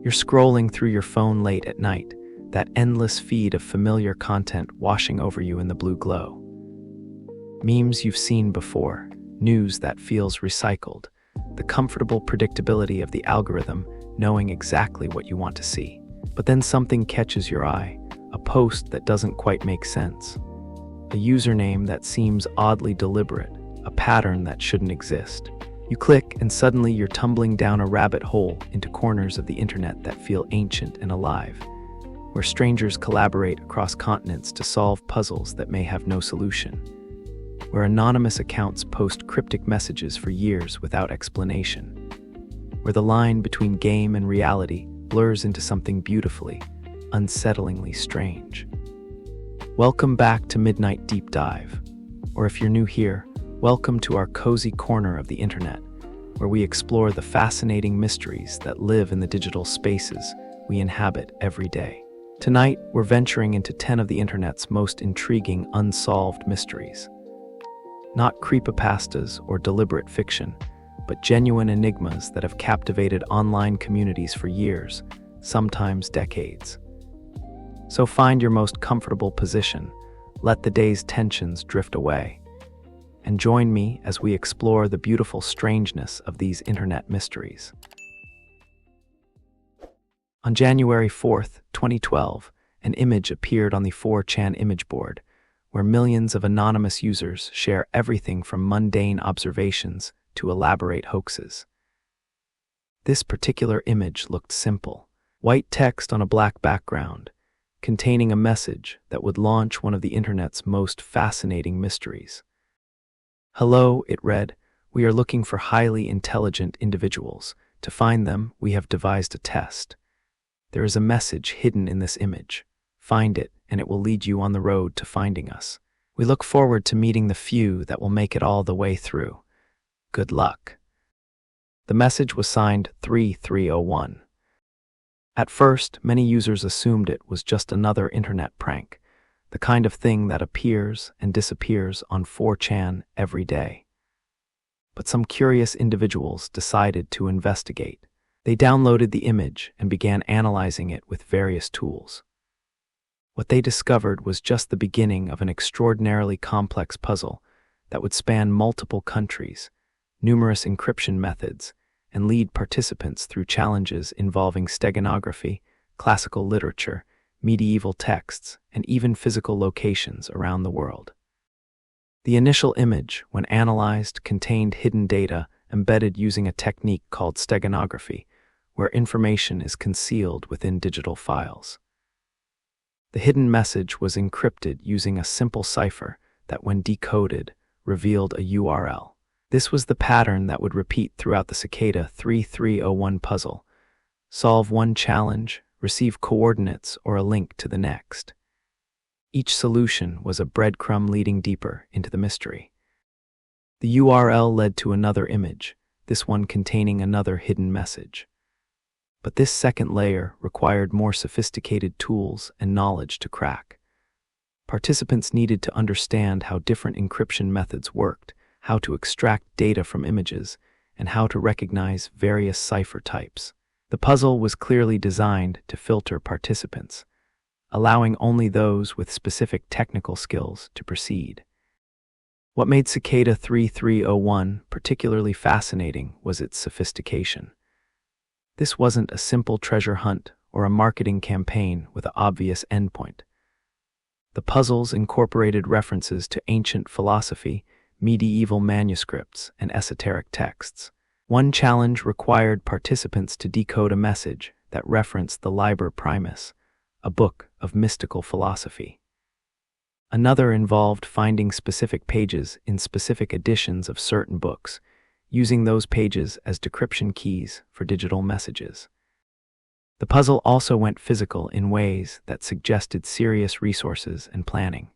You're scrolling through your phone late at night, that endless feed of familiar content washing over you in the blue glow. Memes you've seen before, news that feels recycled, the comfortable predictability of the algorithm knowing exactly what you want to see. But then something catches your eye, a post that doesn't quite make sense, a username that seems oddly deliberate, a pattern that shouldn't exist. You click and suddenly you're tumbling down a rabbit hole into corners of the internet that feel ancient and alive, where strangers collaborate across continents to solve puzzles that may have no solution, where anonymous accounts post cryptic messages for years without explanation, where the line between game and reality blurs into something beautifully, unsettlingly strange. Welcome back to Midnight Deep Dive, or if you're new here, welcome to our cozy corner of the internet, where we explore the fascinating mysteries that live in the digital spaces we inhabit every day. Tonight, we're venturing into 10 of the internet's most intriguing unsolved mysteries. Not creepypastas or deliberate fiction, but genuine enigmas that have captivated online communities for years, sometimes decades. So find your most comfortable position, let the day's tensions drift away, and join me as we explore the beautiful strangeness of these internet mysteries. On January 4th, 2012, an image appeared on the 4chan image board, where millions of anonymous users share everything from mundane observations to elaborate hoaxes. This particular image looked simple: white text on a black background, containing a message that would launch one of the internet's most fascinating mysteries. "Hello," it read, "we are looking for highly intelligent individuals. To find them, we have devised a test. There is a message hidden in this image. Find it, and it will lead you on the road to finding us. We look forward to meeting the few that will make it all the way through. Good luck." The message was signed 3301. At first, many users assumed it was just another internet prank, the kind of thing that appears and disappears on 4chan every day. But some curious individuals decided to investigate. They downloaded the image and began analyzing it with various tools. What they discovered was just the beginning of an extraordinarily complex puzzle that would span multiple countries, numerous encryption methods, and lead participants through challenges involving steganography, classical literature, medieval texts, and even physical locations around the world. The initial image, when analyzed, contained hidden data embedded using a technique called steganography, where information is concealed within digital files. The hidden message was encrypted using a simple cipher that, when decoded, revealed a URL. This was the pattern that would repeat throughout the Cicada 3301 puzzle: solve one challenge, receive coordinates or a link to the next. Each solution was a breadcrumb leading deeper into the mystery. The URL led to another image, this one containing another hidden message. But this second layer required more sophisticated tools and knowledge to crack. Participants needed to understand how different encryption methods worked, how to extract data from images, and how to recognize various cipher types. The puzzle was clearly designed to filter participants, allowing only those with specific technical skills to proceed. What made Cicada 3301 particularly fascinating was its sophistication. This wasn't a simple treasure hunt or a marketing campaign with an obvious endpoint. The puzzles incorporated references to ancient philosophy, medieval manuscripts, and esoteric texts. One challenge required participants to decode a message that referenced the Liber Primus, a book of mystical philosophy. Another involved finding specific pages in specific editions of certain books, using those pages as decryption keys for digital messages. The puzzle also went physical in ways that suggested serious resources and planning.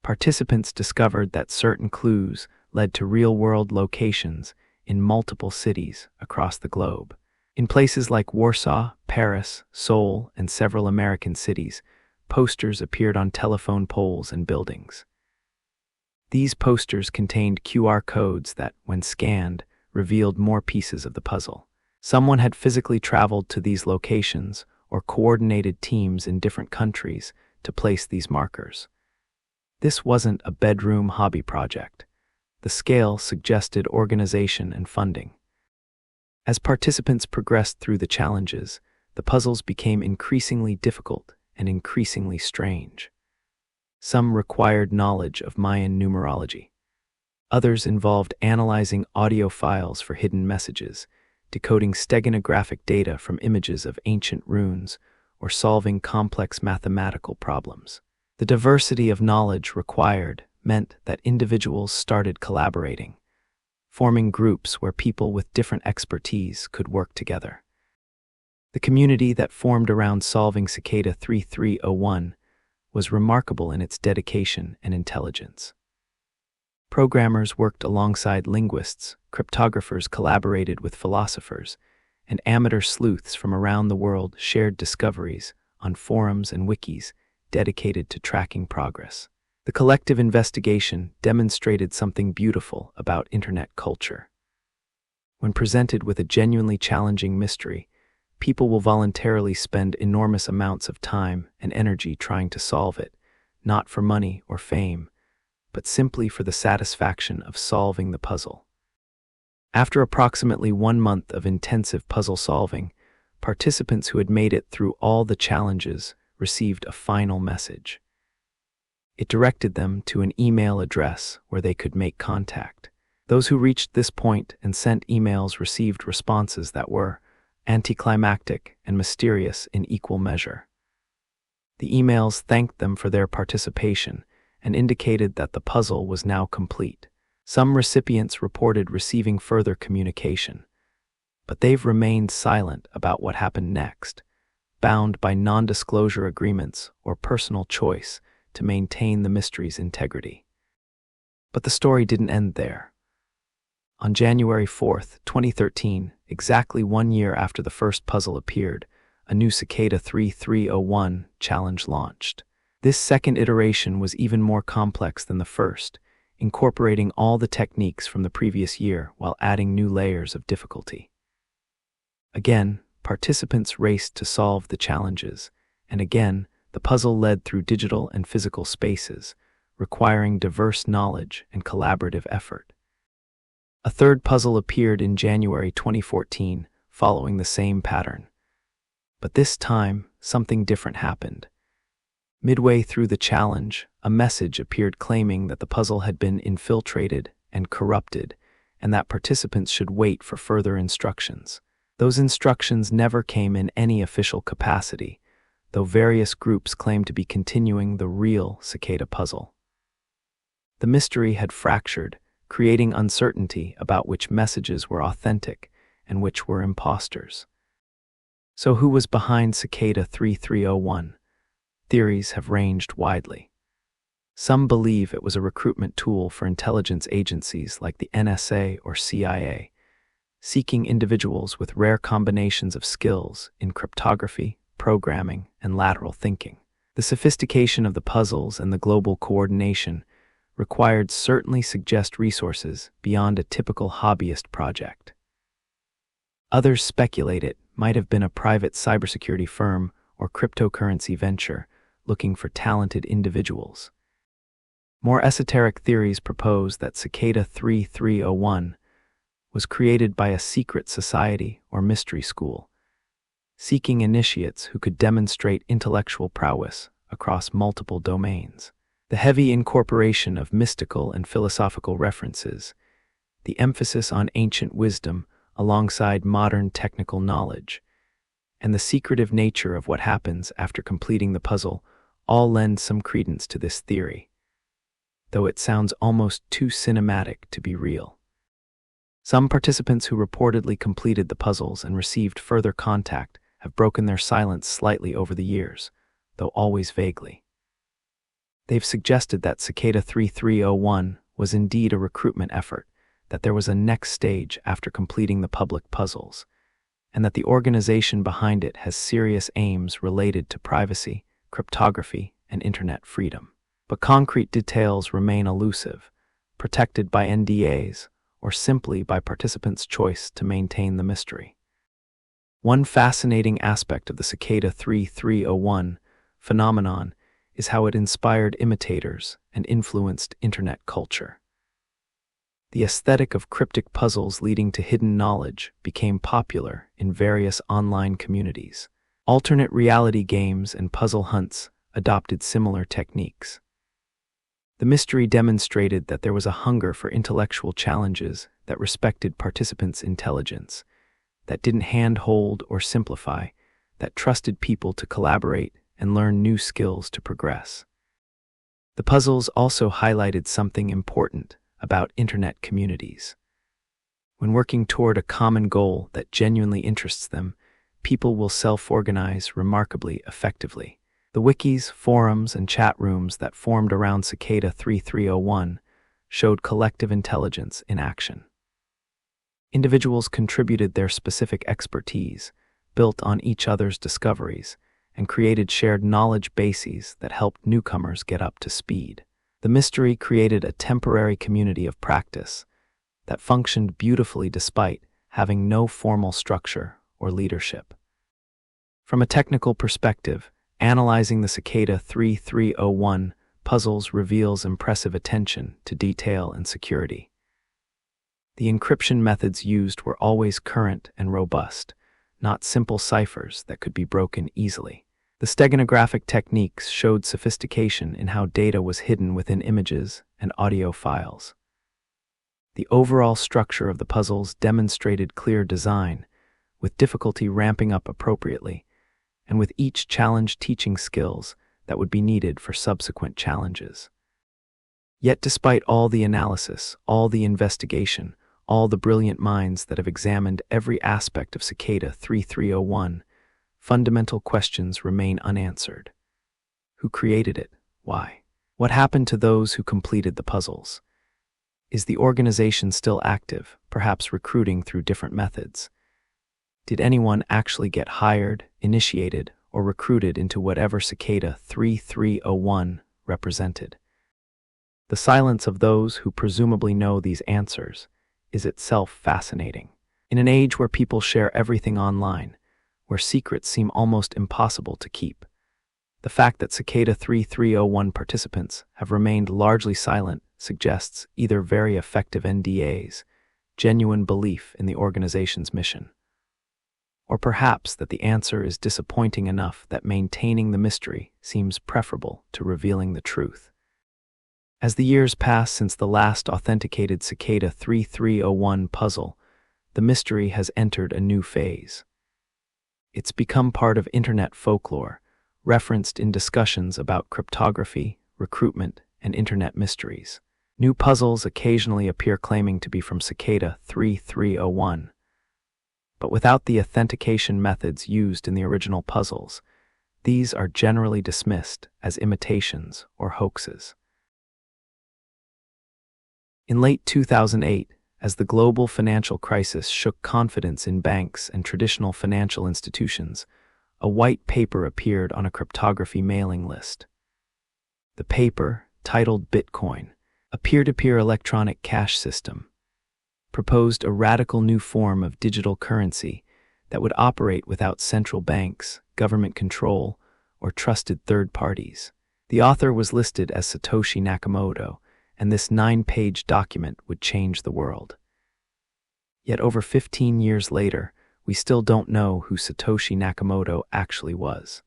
Participants discovered that certain clues led to real-world locations in multiple cities across the globe. In places like Warsaw, Paris, Seoul, and several American cities, posters appeared on telephone poles and buildings. These posters contained QR codes that, when scanned, revealed more pieces of the puzzle. Someone had physically traveled to these locations or coordinated teams in different countries to place these markers. This wasn't a bedroom hobby project. The scale suggested organization and funding. As participants progressed through the challenges, the puzzles became increasingly difficult and increasingly strange. Some required knowledge of Mayan numerology. Others involved analyzing audio files for hidden messages, decoding steganographic data from images of ancient runes, or solving complex mathematical problems. The diversity of knowledge required meant that individuals started collaborating, forming groups where people with different expertise could work together. The community that formed around solving Cicada 3301 was remarkable in its dedication and intelligence. Programmers worked alongside linguists, cryptographers collaborated with philosophers, and amateur sleuths from around the world shared discoveries on forums and wikis dedicated to tracking progress. The collective investigation demonstrated something beautiful about internet culture. When presented with a genuinely challenging mystery, people will voluntarily spend enormous amounts of time and energy trying to solve it, not for money or fame, but simply for the satisfaction of solving the puzzle. After approximately 1 month of intensive puzzle solving, participants who had made it through all the challenges received a final message. It directed them to an email address where they could make contact. Those who reached this point and sent emails received responses that were anticlimactic and mysterious in equal measure. The emails thanked them for their participation and indicated that the puzzle was now complete. Some recipients reported receiving further communication, but they've remained silent about what happened next, bound by non-disclosure agreements or personal choice to maintain the mystery's integrity. But the story didn't end there. On January 4th, 2013, exactly 1 year after the first puzzle appeared, a new Cicada 3301 challenge launched. This second iteration was even more complex than the first, incorporating all the techniques from the previous year while adding new layers of difficulty. Again, participants raced to solve the challenges, and again, the puzzle led through digital and physical spaces, requiring diverse knowledge and collaborative effort. A third puzzle appeared in January 2014, following the same pattern. But this time, something different happened. Midway through the challenge, a message appeared claiming that the puzzle had been infiltrated and corrupted, and that participants should wait for further instructions. Those instructions never came in any official capacity, though various groups claimed to be continuing the real Cicada puzzle. The mystery had fractured, creating uncertainty about which messages were authentic and which were imposters. So who was behind Cicada 3301? Theories have ranged widely. Some believe it was a recruitment tool for intelligence agencies like the NSA or CIA, seeking individuals with rare combinations of skills in cryptography, programming, and lateral thinking. The sophistication of the puzzles and the global coordination required certainly suggest resources beyond a typical hobbyist project. Others speculate it might have been a private cybersecurity firm or cryptocurrency venture looking for talented individuals. More esoteric theories propose that Cicada 3301 was created by a secret society or mystery school, seeking initiates who could demonstrate intellectual prowess across multiple domains. The heavy incorporation of mystical and philosophical references, the emphasis on ancient wisdom alongside modern technical knowledge, and the secretive nature of what happens after completing the puzzle all lend some credence to this theory, though it sounds almost too cinematic to be real. Some participants who reportedly completed the puzzles and received further contact have broken their silence slightly over the years, though always vaguely. They've suggested that Cicada 3301 was indeed a recruitment effort, that there was a next stage after completing the public puzzles, and that the organization behind it has serious aims related to privacy, cryptography, and internet freedom. But concrete details remain elusive, protected by NDAs, or simply by participants' choice to maintain the mystery. One fascinating aspect of the Cicada 3301 phenomenon is how it inspired imitators and influenced internet culture. The aesthetic of cryptic puzzles leading to hidden knowledge became popular in various online communities. Alternate reality games and puzzle hunts adopted similar techniques. The mystery demonstrated that there was a hunger for intellectual challenges that respected participants' intelligence, that didn't handhold or simplify, that trusted people to collaborate and learn new skills to progress. The puzzles also highlighted something important about internet communities. When working toward a common goal that genuinely interests them, people will self-organize remarkably effectively. The wikis, forums, and chat rooms that formed around Cicada 3301 showed collective intelligence in action. Individuals contributed their specific expertise, built on each other's discoveries, and created shared knowledge bases that helped newcomers get up to speed. The mystery created a temporary community of practice that functioned beautifully despite having no formal structure or leadership. From a technical perspective, analyzing the Cicada 3301 puzzles reveals impressive attention to detail and security. The encryption methods used were always current and robust, not simple ciphers that could be broken easily. The steganographic techniques showed sophistication in how data was hidden within images and audio files. The overall structure of the puzzles demonstrated clear design, with difficulty ramping up appropriately, and with each challenge teaching skills that would be needed for subsequent challenges. Yet despite all the analysis, all the investigation, all the brilliant minds that have examined every aspect of Cicada 3301, fundamental questions remain unanswered. Who created it? Why? What happened to those who completed the puzzles? Is the organization still active, perhaps recruiting through different methods? Did anyone actually get hired, initiated, or recruited into whatever Cicada 3301 represented? The silence of those who presumably know these answers is itself fascinating. In an age where people share everything online, where secrets seem almost impossible to keep, the fact that Cicada 3301 participants have remained largely silent suggests either very effective NDAs, genuine belief in the organization's mission, or perhaps that the answer is disappointing enough that maintaining the mystery seems preferable to revealing the truth. As the years pass since the last authenticated Cicada 3301 puzzle, the mystery has entered a new phase. It's become part of internet folklore, referenced in discussions about cryptography, recruitment, and internet mysteries. New puzzles occasionally appear claiming to be from Cicada 3301. But without the authentication methods used in the original puzzles, these are generally dismissed as imitations or hoaxes. In late 2008, as the global financial crisis shook confidence in banks and traditional financial institutions, a white paper appeared on a cryptography mailing list. The paper, titled Bitcoin, a peer-to-peer electronic cash system, proposed a radical new form of digital currency that would operate without central banks, government control, or trusted third parties. The author was listed as Satoshi Nakamoto, and this 9-page document would change the world. Yet over 15 years later, we still don't know who Satoshi Nakamoto actually was.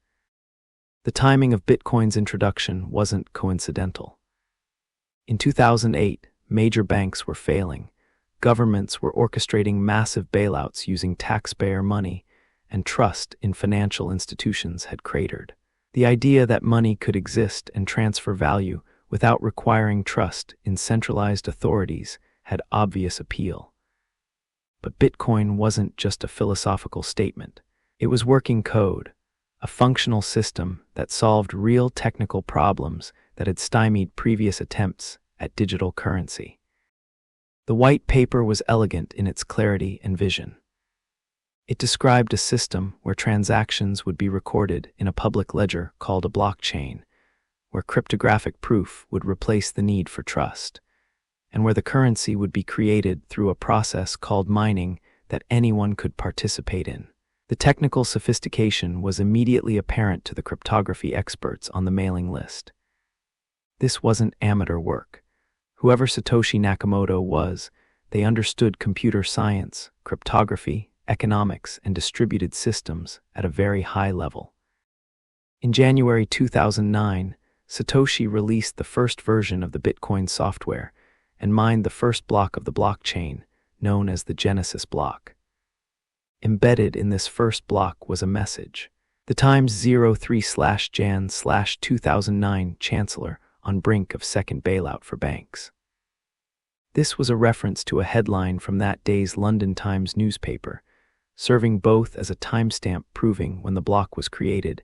The timing of Bitcoin's introduction wasn't coincidental. In 2008, major banks were failing, governments were orchestrating massive bailouts using taxpayer money, and trust in financial institutions had cratered. The idea that money could exist and transfer value without requiring trust in centralized authorities had obvious appeal. But Bitcoin wasn't just a philosophical statement. It was working code, a functional system that solved real technical problems that had stymied previous attempts at digital currency. The white paper was elegant in its clarity and vision. It described a system where transactions would be recorded in a public ledger called a blockchain, where cryptographic proof would replace the need for trust, and where the currency would be created through a process called mining that anyone could participate in. The technical sophistication was immediately apparent to the cryptography experts on the mailing list. This wasn't amateur work. Whoever Satoshi Nakamoto was, they understood computer science, cryptography, economics, and distributed systems at a very high level. In January 2009, Satoshi released the first version of the Bitcoin software and mined the first block of the blockchain, known as the Genesis block. Embedded in this first block was a message. The Times 03/Jan/2009 Chancellor on brink of second bailout for banks. This was a reference to a headline from that day's London Times newspaper, serving both as a timestamp proving when the block was created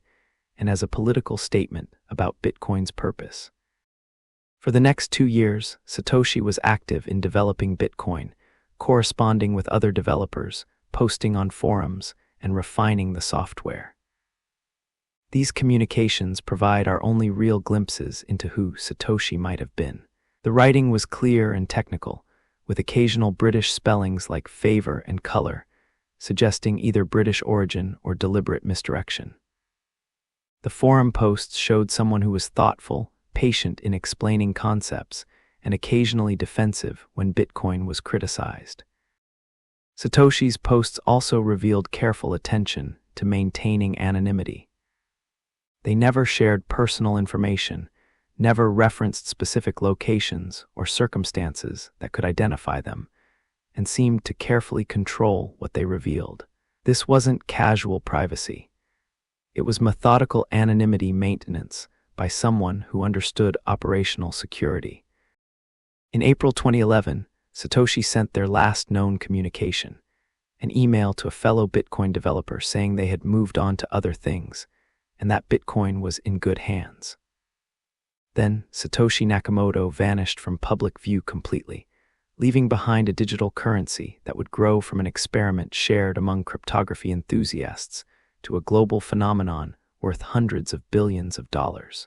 and as a political statement about Bitcoin's purpose. For the next 2 years, Satoshi was active in developing Bitcoin, corresponding with other developers, posting on forums, and refining the software. These communications provide our only real glimpses into who Satoshi might have been. The writing was clear and technical, with occasional British spellings like favor and color, suggesting either British origin or deliberate misdirection. The forum posts showed someone who was thoughtful, patient in explaining concepts, and occasionally defensive when Bitcoin was criticized. Satoshi's posts also revealed careful attention to maintaining anonymity. They never shared personal information, never referenced specific locations or circumstances that could identify them, and seemed to carefully control what they revealed. This wasn't casual privacy. It was methodical anonymity maintenance by someone who understood operational security. In April 2011, Satoshi sent their last known communication, an email to a fellow Bitcoin developer saying they had moved on to other things, and that Bitcoin was in good hands. Then, Satoshi Nakamoto vanished from public view completely, leaving behind a digital currency that would grow from an experiment shared among cryptography enthusiasts to a global phenomenon worth hundreds of billions of dollars.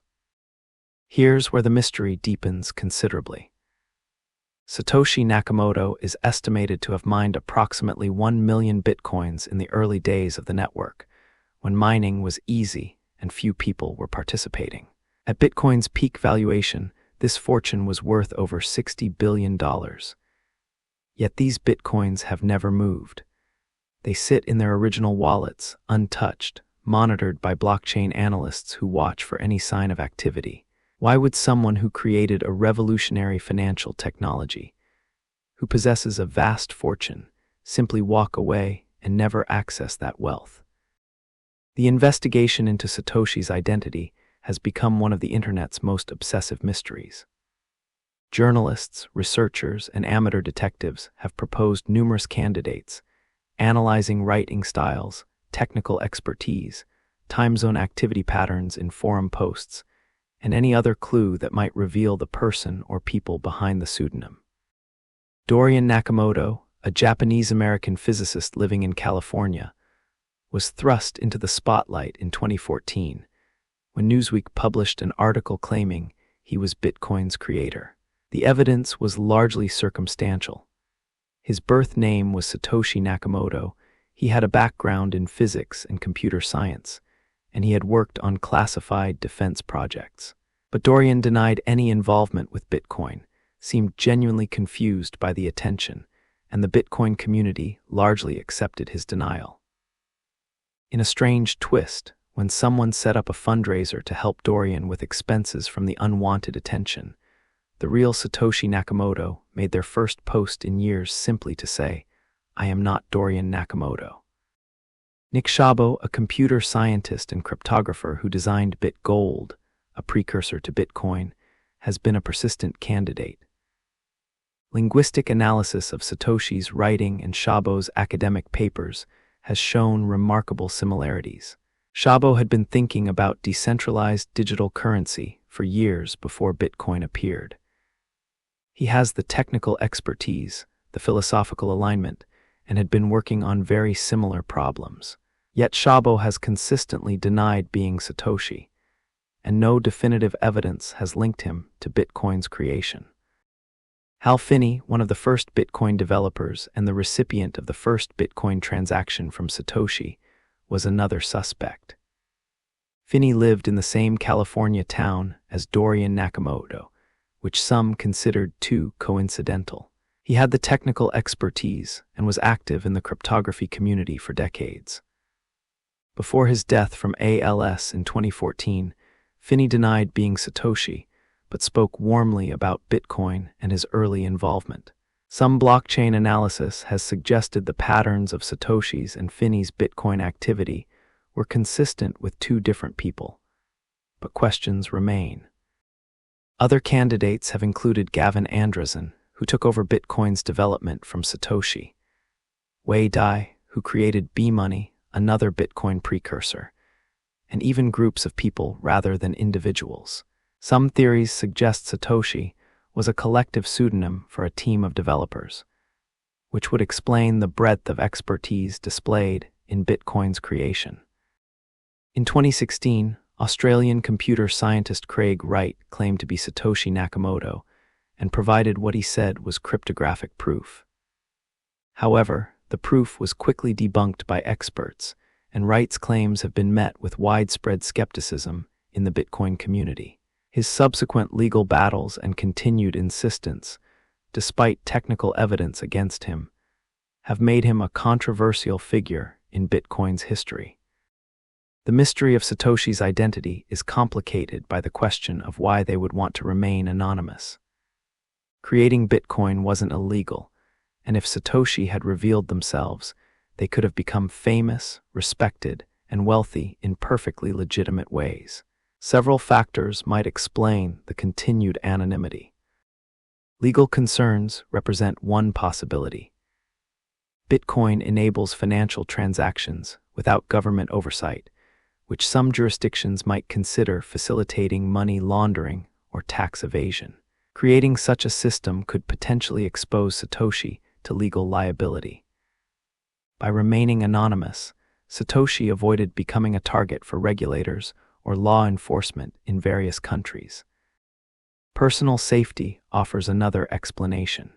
Here's where the mystery deepens considerably. Satoshi Nakamoto is estimated to have mined approximately 1 million bitcoins in the early days of the network, when mining was easy and few people were participating. At Bitcoin's peak valuation, this fortune was worth over $60 billion. Yet these bitcoins have never moved. They sit in their original wallets, untouched, monitored by blockchain analysts who watch for any sign of activity. Why would someone who created a revolutionary financial technology, who possesses a vast fortune, simply walk away and never access that wealth? The investigation into Satoshi's identity has become one of the internet's most obsessive mysteries. Journalists, researchers, and amateur detectives have proposed numerous candidates, analyzing writing styles, technical expertise, time zone activity patterns in forum posts, and any other clue that might reveal the person or people behind the pseudonym. Dorian Nakamoto, a Japanese-American physicist living in California, was thrust into the spotlight in 2014 when Newsweek published an article claiming he was Bitcoin's creator. The evidence was largely circumstantial. His birth name was Satoshi Nakamoto, he had a background in physics and computer science, and he had worked on classified defense projects. But Dorian denied any involvement with Bitcoin, seemed genuinely confused by the attention, and the Bitcoin community largely accepted his denial. In a strange twist, when someone set up a fundraiser to help Dorian with expenses from the unwanted attention, the real Satoshi Nakamoto made their first post in years simply to say, "I am not Dorian Nakamoto." Nick Szabo, a computer scientist and cryptographer who designed BitGold, a precursor to Bitcoin, has been a persistent candidate. Linguistic analysis of Satoshi's writing and Szabo's academic papers has shown remarkable similarities. Szabo had been thinking about decentralized digital currency for years before Bitcoin appeared. He has the technical expertise, the philosophical alignment, and had been working on very similar problems. Yet Szabo has consistently denied being Satoshi, and no definitive evidence has linked him to Bitcoin's creation. Hal Finney, one of the first Bitcoin developers and the recipient of the first Bitcoin transaction from Satoshi, was another suspect. Finney lived in the same California town as Dorian Nakamoto, which some considered too coincidental. He had the technical expertise and was active in the cryptography community for decades. Before his death from ALS in 2014, Finney denied being Satoshi, but spoke warmly about Bitcoin and his early involvement. Some blockchain analysis has suggested the patterns of Satoshi's and Finney's Bitcoin activity were consistent with two different people, but questions remain. Other candidates have included Gavin Andresen, who took over Bitcoin's development from Satoshi, Wei Dai, who created B-Money, another Bitcoin precursor, and even groups of people rather than individuals. Some theories suggest Satoshi was a collective pseudonym for a team of developers, which would explain the breadth of expertise displayed in Bitcoin's creation. In 2016, Australian computer scientist Craig Wright claimed to be Satoshi Nakamoto and provided what he said was cryptographic proof. However, the proof was quickly debunked by experts, and Wright's claims have been met with widespread skepticism in the Bitcoin community. His subsequent legal battles and continued insistence, despite technical evidence against him, have made him a controversial figure in Bitcoin's history. The mystery of Satoshi's identity is complicated by the question of why they would want to remain anonymous. Creating Bitcoin wasn't illegal, and if Satoshi had revealed themselves, they could have become famous, respected, and wealthy in perfectly legitimate ways. Several factors might explain the continued anonymity. Legal concerns represent one possibility. Bitcoin enables financial transactions without government oversight, which some jurisdictions might consider facilitating money laundering or tax evasion. Creating such a system could potentially expose Satoshi to legal liability. By remaining anonymous, Satoshi avoided becoming a target for regulators or law enforcement in various countries. Personal safety offers another explanation.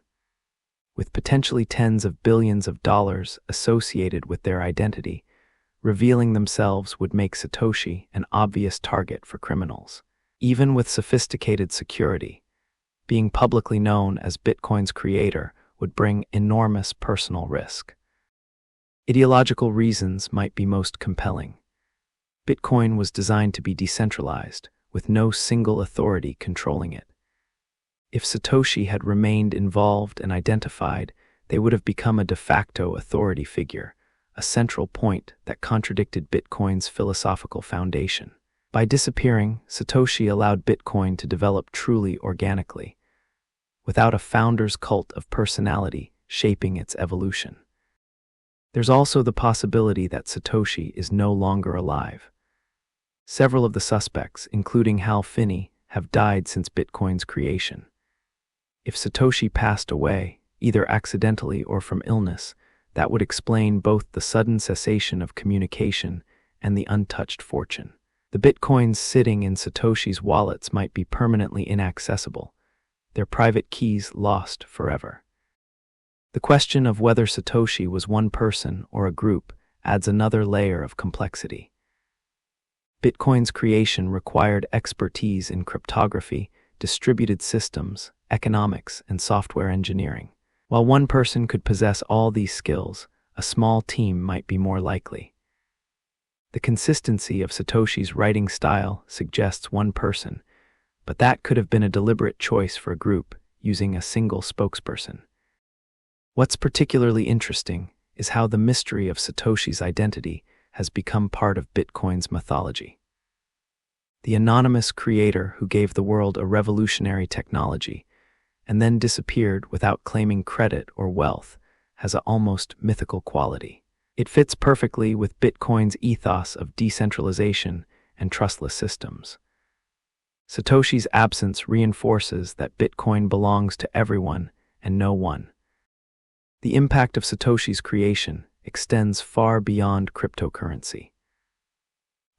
With potentially tens of billions of dollars associated with their identity, revealing themselves would make Satoshi an obvious target for criminals. Even with sophisticated security, being publicly known as Bitcoin's creator would bring enormous personal risk. Ideological reasons might be most compelling. Bitcoin was designed to be decentralized, with no single authority controlling it. If Satoshi had remained involved and identified, they would have become a de facto authority figure, a central point that contradicted Bitcoin's philosophical foundation. By disappearing, Satoshi allowed Bitcoin to develop truly organically, without a founder's cult of personality shaping its evolution. There's also the possibility that Satoshi is no longer alive. Several of the suspects, including Hal Finney, have died since Bitcoin's creation. If Satoshi passed away, either accidentally or from illness, that would explain both the sudden cessation of communication and the untouched fortune. The Bitcoins sitting in Satoshi's wallets might be permanently inaccessible, their private keys lost forever. The question of whether Satoshi was one person or a group adds another layer of complexity. Bitcoin's creation required expertise in cryptography, distributed systems, economics, and software engineering. While one person could possess all these skills, a small team might be more likely. The consistency of Satoshi's writing style suggests one person, but that could have been a deliberate choice for a group using a single spokesperson. What's particularly interesting is how the mystery of Satoshi's identity has become part of Bitcoin's mythology. The anonymous creator who gave the world a revolutionary technology and then disappeared without claiming credit or wealth has an almost mythical quality. It fits perfectly with Bitcoin's ethos of decentralization and trustless systems. Satoshi's absence reinforces that Bitcoin belongs to everyone and no one. The impact of Satoshi's creation extends far beyond cryptocurrency.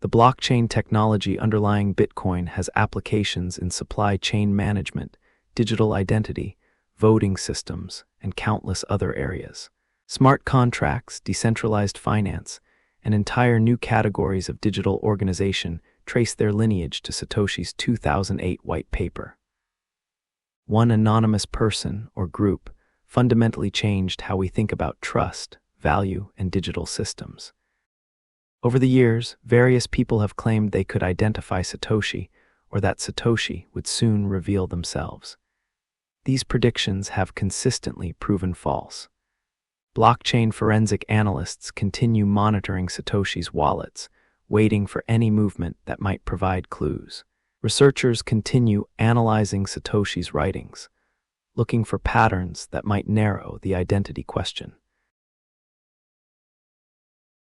The blockchain technology underlying Bitcoin has applications in supply chain management, digital identity, voting systems, and countless other areas. Smart contracts, decentralized finance, and entire new categories of digital organization trace their lineage to Satoshi's 2008 white paper. One anonymous person or group fundamentally changed how we think about trust, value, and digital systems. Over the years, various people have claimed they could identify Satoshi, or that Satoshi would soon reveal themselves. These predictions have consistently proven false. Blockchain forensic analysts continue monitoring Satoshi's wallets, waiting for any movement that might provide clues. Researchers continue analyzing Satoshi's writings, looking for patterns that might narrow the identity question.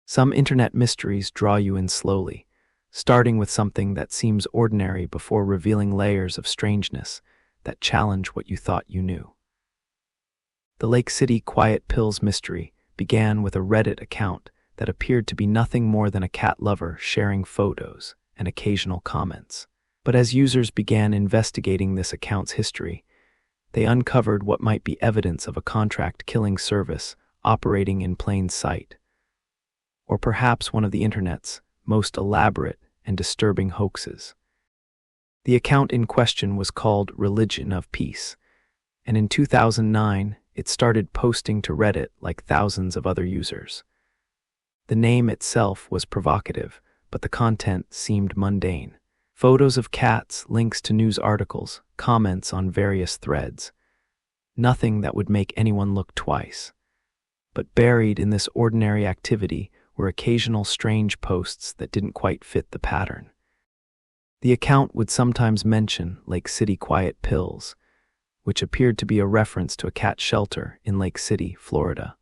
Some internet mysteries draw you in slowly, starting with something that seems ordinary before revealing layers of strangeness that challenge what you thought you knew. The Lake City Quiet Pills mystery began with a Reddit account that appeared to be nothing more than a cat lover sharing photos and occasional comments. But as users began investigating this account's history, they uncovered what might be evidence of a contract-killing service operating in plain sight, or perhaps one of the internet's most elaborate and disturbing hoaxes. The account in question was called Religion of Peace, and in 2009, it started posting to Reddit like thousands of other users. The name itself was provocative, but the content seemed mundane. Photos of cats, links to news articles, comments on various threads. Nothing that would make anyone look twice. But buried in this ordinary activity were occasional strange posts that didn't quite fit the pattern. The account would sometimes mention Lake City Quiet Pills, which appeared to be a reference to a cat shelter in Lake City, Florida.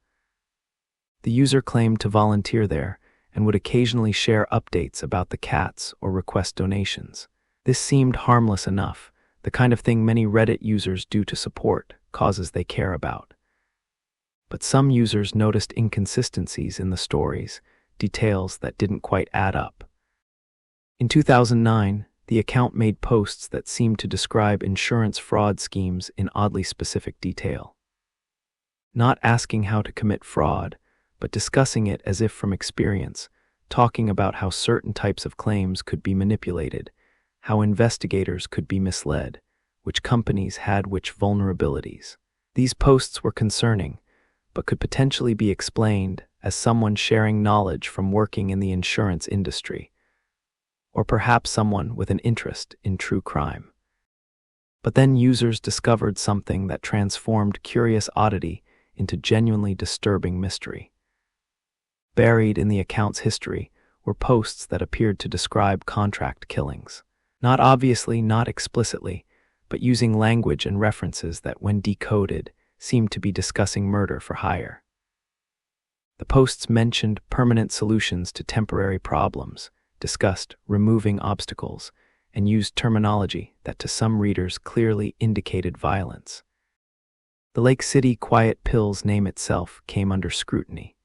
The user claimed to volunteer there and would occasionally share updates about the cats or request donations. This seemed harmless enough, the kind of thing many Reddit users do to support causes they care about. But some users noticed inconsistencies in the stories, details that didn't quite add up. In 2009, the account made posts that seemed to describe insurance fraud schemes in oddly specific detail. Not asking how to commit fraud, but discussing it as if from experience, talking about how certain types of claims could be manipulated, how investigators could be misled, which companies had which vulnerabilities. These posts were concerning, but could potentially be explained as someone sharing knowledge from working in the insurance industry, or perhaps someone with an interest in true crime. But then users discovered something that transformed curious oddity into genuinely disturbing mystery. Buried in the account's history were posts that appeared to describe contract killings. Not obviously, not explicitly, but using language and references that, when decoded, seemed to be discussing murder for hire. The posts mentioned permanent solutions to temporary problems, discussed removing obstacles, and used terminology that to some readers clearly indicated violence. The Lake City Quiet Pills name itself came under scrutiny.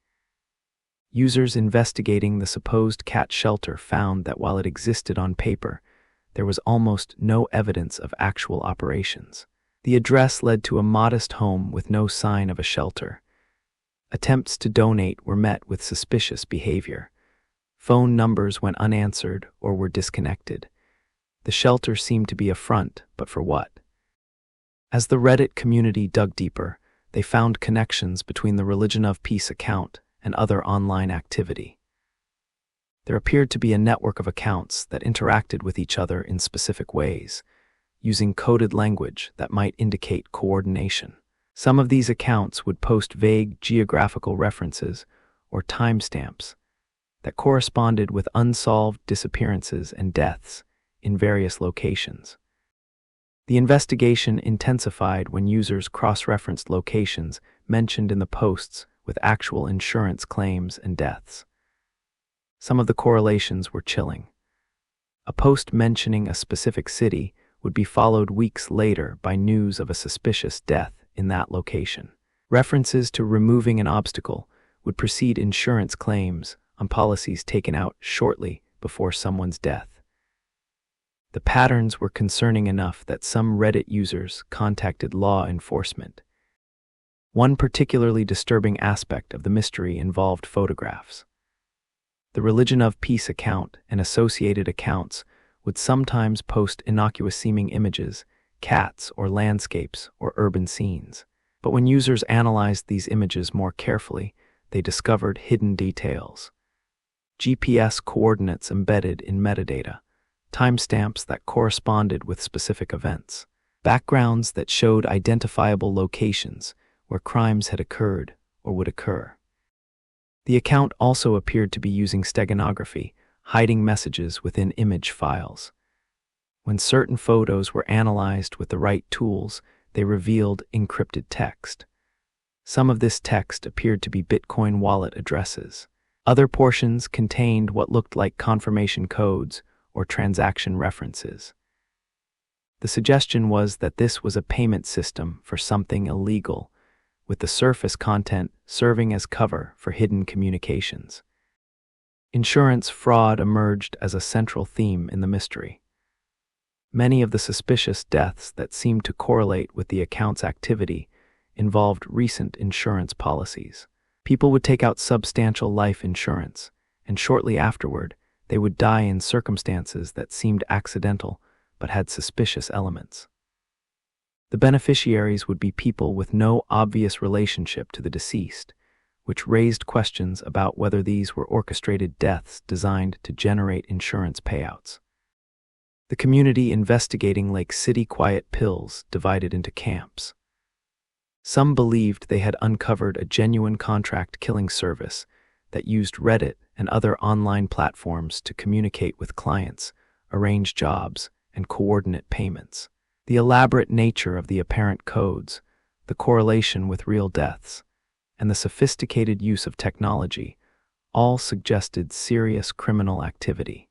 Users investigating the supposed cat shelter found that while it existed on paper, there was almost no evidence of actual operations. The address led to a modest home with no sign of a shelter. Attempts to donate were met with suspicious behavior. Phone numbers went unanswered or were disconnected. The shelter seemed to be a front, but for what? As the Reddit community dug deeper, they found connections between the Religion of Peace account and other online activity. There appeared to be a network of accounts that interacted with each other in specific ways, using coded language that might indicate coordination. Some of these accounts would post vague geographical references or timestamps that corresponded with unsolved disappearances and deaths in various locations. The investigation intensified when users cross-referenced locations mentioned in the posts with actual insurance claims and deaths. Some of the correlations were chilling. A post mentioning a specific city would be followed weeks later by news of a suspicious death in that location. References to removing an obstacle would precede insurance claims on policies taken out shortly before someone's death. The patterns were concerning enough that some Reddit users contacted law enforcement. One particularly disturbing aspect of the mystery involved photographs. The Religion of Peace account and associated accounts would sometimes post innocuous-seeming images, cats or landscapes or urban scenes. But when users analyzed these images more carefully, they discovered hidden details. GPS coordinates embedded in metadata, timestamps that corresponded with specific events, backgrounds that showed identifiable locations where crimes had occurred or would occur. The account also appeared to be using steganography, hiding messages within image files. When certain photos were analyzed with the right tools, they revealed encrypted text. Some of this text appeared to be Bitcoin wallet addresses. Other portions contained what looked like confirmation codes or transaction references. The suggestion was that this was a payment system for something illegal, with the surface content serving as cover for hidden communications. Insurance fraud emerged as a central theme in the mystery. Many of the suspicious deaths that seemed to correlate with the account's activity involved recent insurance policies. People would take out substantial life insurance, and shortly afterward, they would die in circumstances that seemed accidental but had suspicious elements. The beneficiaries would be people with no obvious relationship to the deceased, which raised questions about whether these were orchestrated deaths designed to generate insurance payouts. The community investigating Lake City quiet pills divided into camps. Some believed they had uncovered a genuine contract killing service that used Reddit and other online platforms to communicate with clients, arrange jobs, and coordinate payments. The elaborate nature of the apparent codes, the correlation with real deaths, and the sophisticated use of technology all suggested serious criminal activity.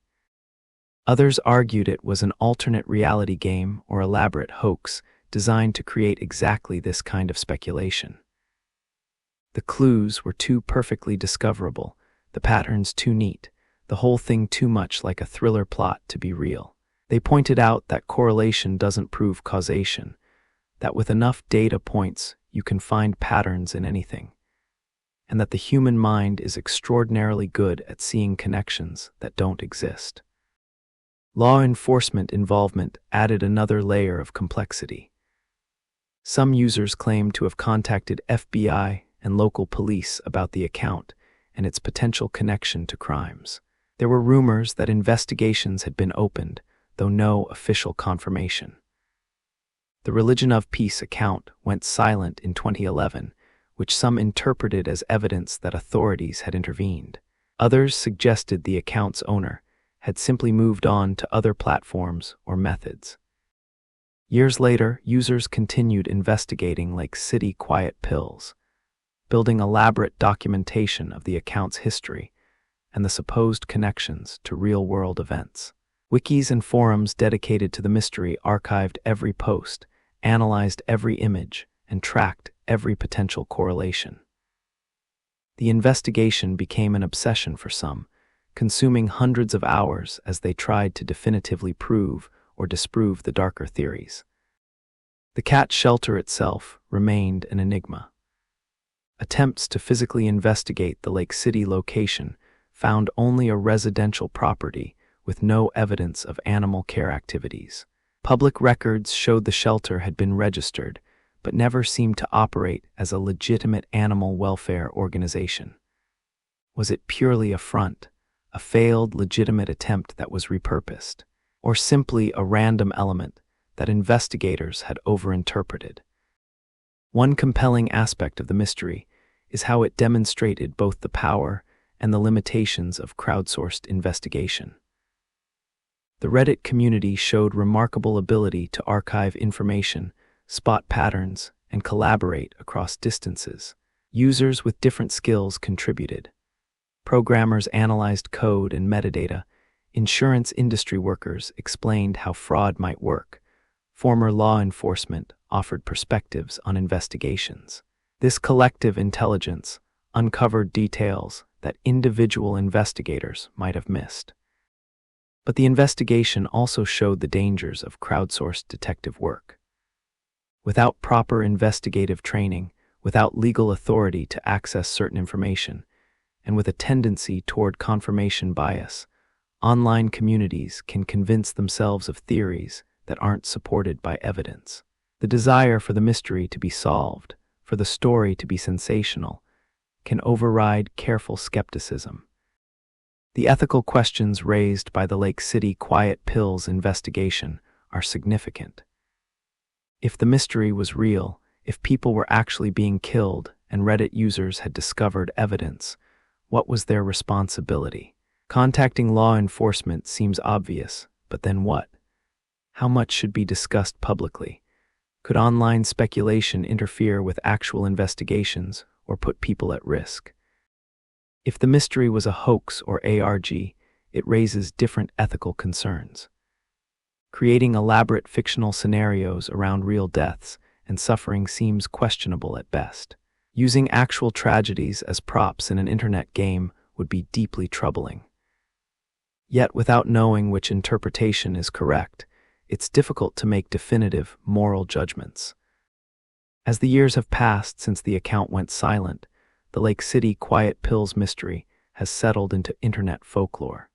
Others argued it was an alternate reality game or elaborate hoax designed to create exactly this kind of speculation. The clues were too perfectly discoverable, the patterns too neat, the whole thing too much like a thriller plot to be real. They pointed out that correlation doesn't prove causation, that with enough data points you can find patterns in anything, and that the human mind is extraordinarily good at seeing connections that don't exist. Law enforcement involvement added another layer of complexity. Some users claimed to have contacted FBI and local police about the account and its potential connection to crimes. There were rumors that investigations had been opened, though no official confirmation. The Religion of Peace account went silent in 2011, which some interpreted as evidence that authorities had intervened. Others suggested the account's owner had simply moved on to other platforms or methods. Years later, users continued investigating Lake City quiet pills, building elaborate documentation of the account's history and the supposed connections to real-world events. Wikis and forums dedicated to the mystery archived every post, analyzed every image, and tracked every potential correlation. The investigation became an obsession for some, consuming hundreds of hours as they tried to definitively prove or disprove the darker theories. The cat shelter itself remained an enigma. Attempts to physically investigate the Lake City location found only a residential property with no evidence of animal care activities. Public records showed the shelter had been registered, but never seemed to operate as a legitimate animal welfare organization. Was it purely a front, a failed legitimate attempt that was repurposed, or simply a random element that investigators had overinterpreted? One compelling aspect of the mystery is how it demonstrated both the power and the limitations of crowdsourced investigation. The Reddit community showed remarkable ability to archive information, spot patterns, and collaborate across distances. Users with different skills contributed. Programmers analyzed code and metadata. Insurance industry workers explained how fraud might work. Former law enforcement offered perspectives on investigations. This collective intelligence uncovered details that individual investigators might have missed. But the investigation also showed the dangers of crowdsourced detective work. Without proper investigative training, without legal authority to access certain information, and with a tendency toward confirmation bias, online communities can convince themselves of theories that aren't supported by evidence. The desire for the mystery to be solved, for the story to be sensational, can override careful skepticism. The ethical questions raised by the Lake City Quiet Pills investigation are significant. If the mystery was real, if people were actually being killed and Reddit users had discovered evidence, what was their responsibility? Contacting law enforcement seems obvious, but then what? How much should be discussed publicly? Could online speculation interfere with actual investigations or put people at risk? If the mystery was a hoax or ARG, it raises different ethical concerns. Creating elaborate fictional scenarios around real deaths and suffering seems questionable at best. Using actual tragedies as props in an internet game would be deeply troubling. Yet, without knowing which interpretation is correct, it's difficult to make definitive moral judgments. As the years have passed since the account went silent, the Lake City Quiet Pills mystery has settled into internet folklore.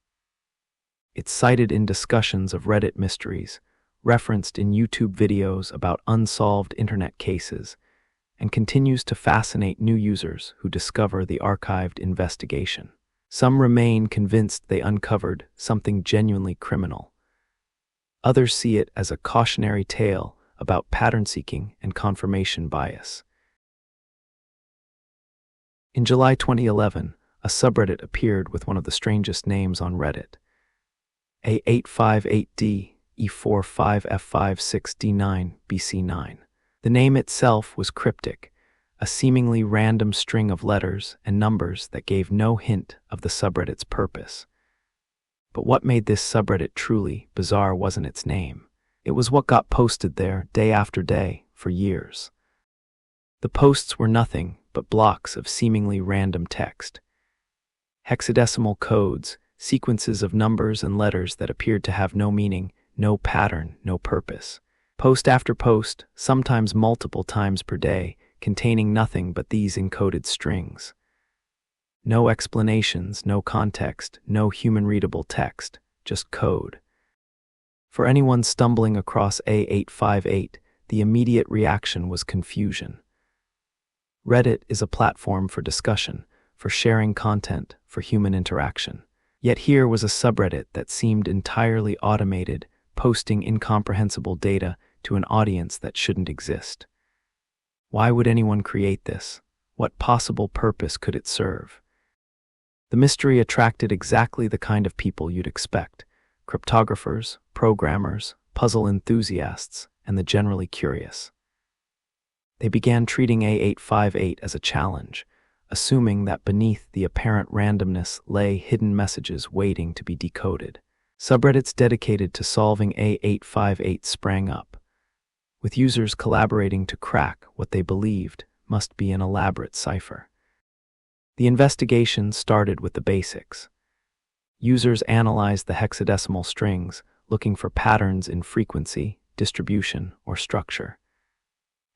It's cited in discussions of Reddit mysteries, referenced in YouTube videos about unsolved internet cases, and continues to fascinate new users who discover the archived investigation. Some remain convinced they uncovered something genuinely criminal. Others see it as a cautionary tale about pattern-seeking and confirmation bias. In July 2011, a subreddit appeared with one of the strangest names on Reddit. A858D E45F56D9BC9. The name itself was cryptic, a seemingly random string of letters and numbers that gave no hint of the subreddit's purpose. But what made this subreddit truly bizarre wasn't its name. It was what got posted there day after day for years. The posts were nothing but blocks of seemingly random text. Hexadecimal codes, sequences of numbers and letters that appeared to have no meaning, no pattern, no purpose. Post after post, sometimes multiple times per day, containing nothing but these encoded strings. No explanations, no context, no human-readable text, just code. For anyone stumbling across A858, the immediate reaction was confusion. Reddit is a platform for discussion, for sharing content, for human interaction. Yet here was a subreddit that seemed entirely automated, posting incomprehensible data to an audience that shouldn't exist. Why would anyone create this? What possible purpose could it serve? The mystery attracted exactly the kind of people you'd expect: cryptographers, programmers, puzzle enthusiasts, and the generally curious. They began treating A858 as a challenge, assuming that beneath the apparent randomness lay hidden messages waiting to be decoded. Subreddits dedicated to solving A858 sprang up, with users collaborating to crack what they believed must be an elaborate cipher. The investigation started with the basics. Users analyzed the hexadecimal strings, looking for patterns in frequency, distribution, or structure.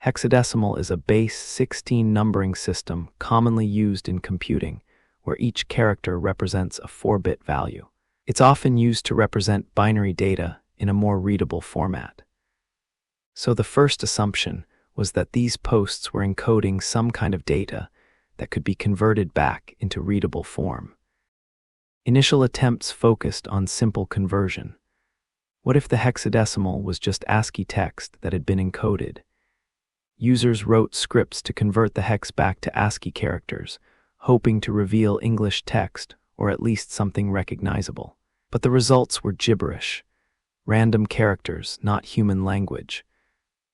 Hexadecimal is a base 16 numbering system commonly used in computing, where each character represents a 4-bit value. It's often used to represent binary data in a more readable format. So the first assumption was that these posts were encoding some kind of data that could be converted back into readable form. Initial attempts focused on simple conversion. What if the hexadecimal was just ASCII text that had been encoded? Users wrote scripts to convert the hex back to ASCII characters, hoping to reveal English text or at least something recognizable. But the results were gibberish. Random characters, not human language.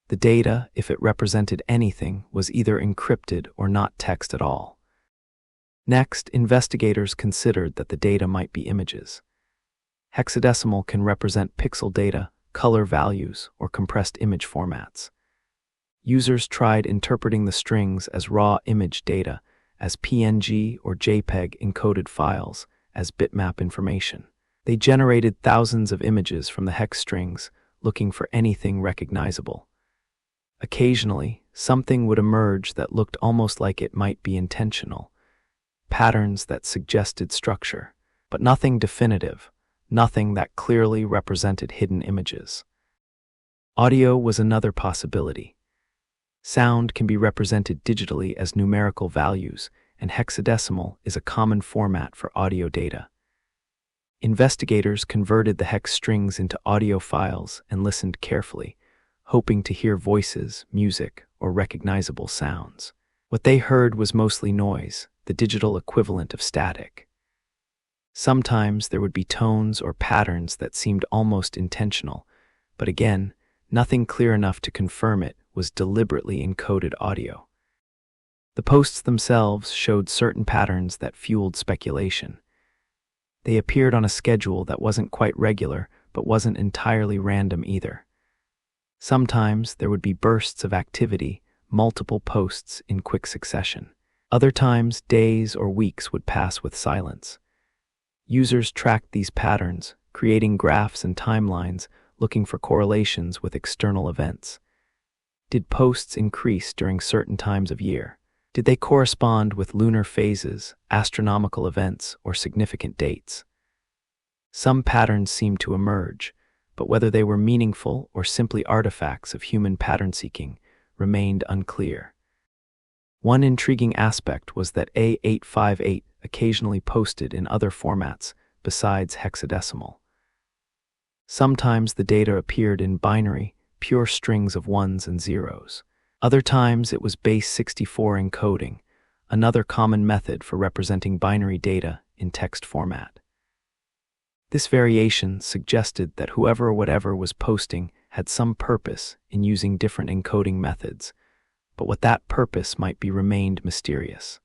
The data, if it represented anything, was either encrypted or not text at all. Next, investigators considered that the data might be images. Hexadecimal can represent pixel data, color values, or compressed image formats. Users tried interpreting the strings as raw image data, as PNG or JPEG encoded files, as bitmap information. They generated thousands of images from the hex strings, looking for anything recognizable. Occasionally, something would emerge that looked almost like it might be intentional. patterns that suggested structure, but nothing definitive, nothing that clearly represented hidden images. Audio was another possibility. Sound can be represented digitally as numerical values, and hexadecimal is a common format for audio data. Investigators converted the hex strings into audio files and listened carefully, hoping to hear voices, music, or recognizable sounds. What they heard was mostly noise, the digital equivalent of static. Sometimes there would be tones or patterns that seemed almost intentional, but again, nothing clear enough to confirm it was deliberately encoded audio. The posts themselves showed certain patterns that fueled speculation. They appeared on a schedule that wasn't quite regular, but wasn't entirely random either. Sometimes there would be bursts of activity, multiple posts in quick succession. Other times, days or weeks would pass with silence. Users tracked these patterns, creating graphs and timelines, looking for correlations with external events. Did posts increase during certain times of year? Did they correspond with lunar phases, astronomical events, or significant dates? Some patterns seemed to emerge, but whether they were meaningful or simply artifacts of human pattern-seeking remained unclear. One intriguing aspect was that A858 occasionally posted in other formats besides hexadecimal. Sometimes the data appeared in binary, pure strings of ones and zeros. Other times it was base 64 encoding, another common method for representing binary data in text format. This variation suggested that whoever or whatever was posting had some purpose in using different encoding methods, but what that purpose might be remained mysterious.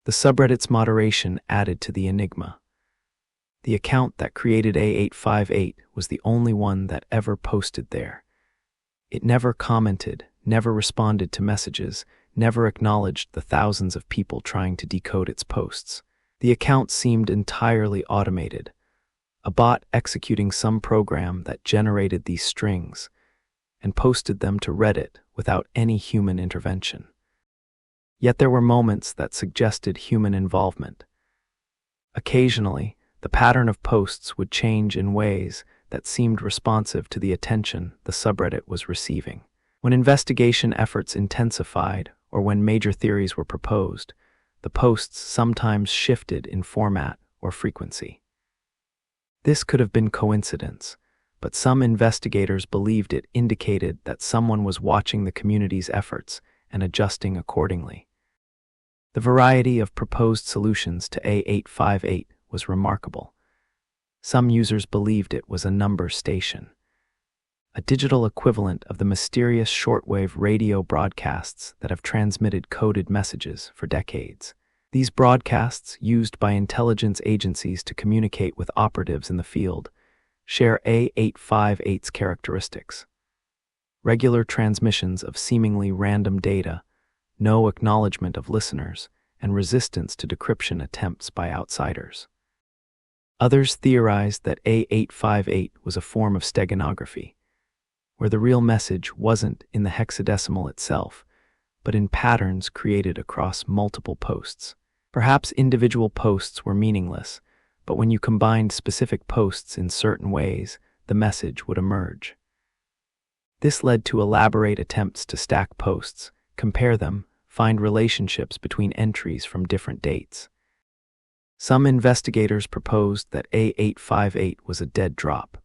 The subreddit's moderation added to the enigma. The account that created A858 was the only one that ever posted there. It never commented, never responded to messages, never acknowledged the thousands of people trying to decode its posts. The account seemed entirely automated, a bot executing some program that generated these strings and posted them to Reddit without any human intervention. Yet there were moments that suggested human involvement. Occasionally, the pattern of posts would change in ways that seemed responsive to the attention the subreddit was receiving. When investigation efforts intensified or when major theories were proposed, the posts sometimes shifted in format or frequency. This could have been coincidence, but some investigators believed it indicated that someone was watching the community's efforts and adjusting accordingly. The variety of proposed solutions to A858 was remarkable. Some users believed it was a number station, a digital equivalent of the mysterious shortwave radio broadcasts that have transmitted coded messages for decades. These broadcasts, used by intelligence agencies to communicate with operatives in the field, share A858's characteristics. Regular transmissions of seemingly random data, no acknowledgement of listeners, and resistance to decryption attempts by outsiders. Others theorized that A858 was a form of steganography, where the real message wasn't in the hexadecimal itself, but in patterns created across multiple posts. Perhaps individual posts were meaningless, but when you combined specific posts in certain ways, the message would emerge. This led to elaborate attempts to stack posts, compare them, find relationships between entries from different dates. Some investigators proposed that A858 was a dead drop,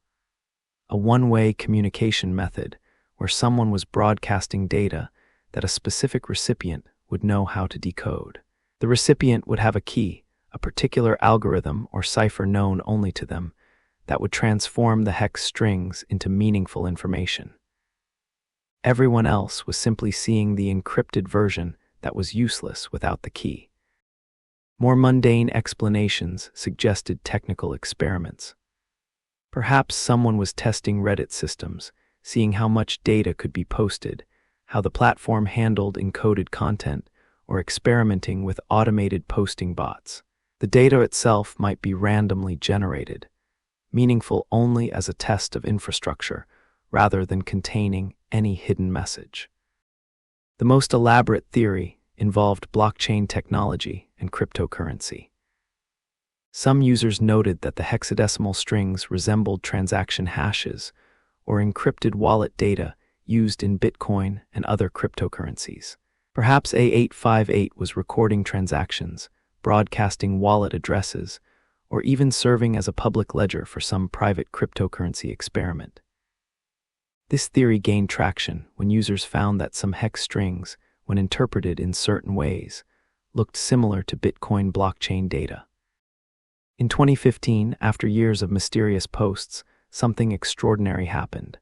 a one-way communication method where someone was broadcasting data that a specific recipient would know how to decode. The recipient would have a key, a particular algorithm or cipher known only to them, that would transform the hex strings into meaningful information. Everyone else was simply seeing the encrypted version that was useless without the key. More mundane explanations suggested technical experiments. Perhaps someone was testing Reddit systems, seeing how much data could be posted, how the platform handled encoded content, or experimenting with automated posting bots. The data itself might be randomly generated, meaningful only as a test of infrastructure, rather than containing any hidden message. The most elaborate theory involved blockchain technology and cryptocurrency. Some users noted that the hexadecimal strings resembled transaction hashes or encrypted wallet data used in Bitcoin and other cryptocurrencies. Perhaps A858 was recording transactions, broadcasting wallet addresses, or even serving as a public ledger for some private cryptocurrency experiment. This theory gained traction when users found that some hex strings, when interpreted in certain ways, looked similar to Bitcoin blockchain data. In 2015, after years of mysterious posts, something extraordinary happened.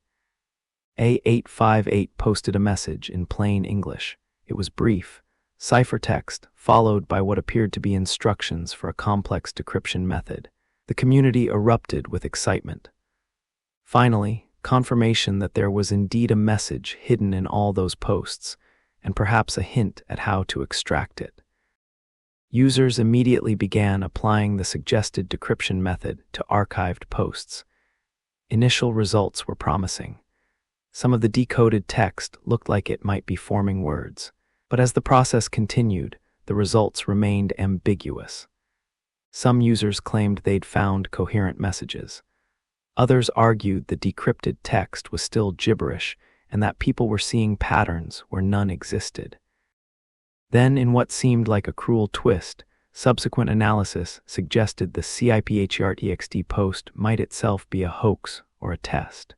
A858 posted a message in plain English. It was brief, ciphertext, followed by what appeared to be instructions for a complex decryption method. The community erupted with excitement. Finally, confirmation that there was indeed a message hidden in all those posts, and perhaps a hint at how to extract it. Users immediately began applying the suggested decryption method to archived posts. Initial results were promising. Some of the decoded text looked like it might be forming words, but as the process continued, the results remained ambiguous. Some users claimed they'd found coherent messages. Others argued the decrypted text was still gibberish and that people were seeing patterns where none existed. Then, in what seemed like a cruel twist, subsequent analysis suggested the ciphertext post might itself be a hoax or a test.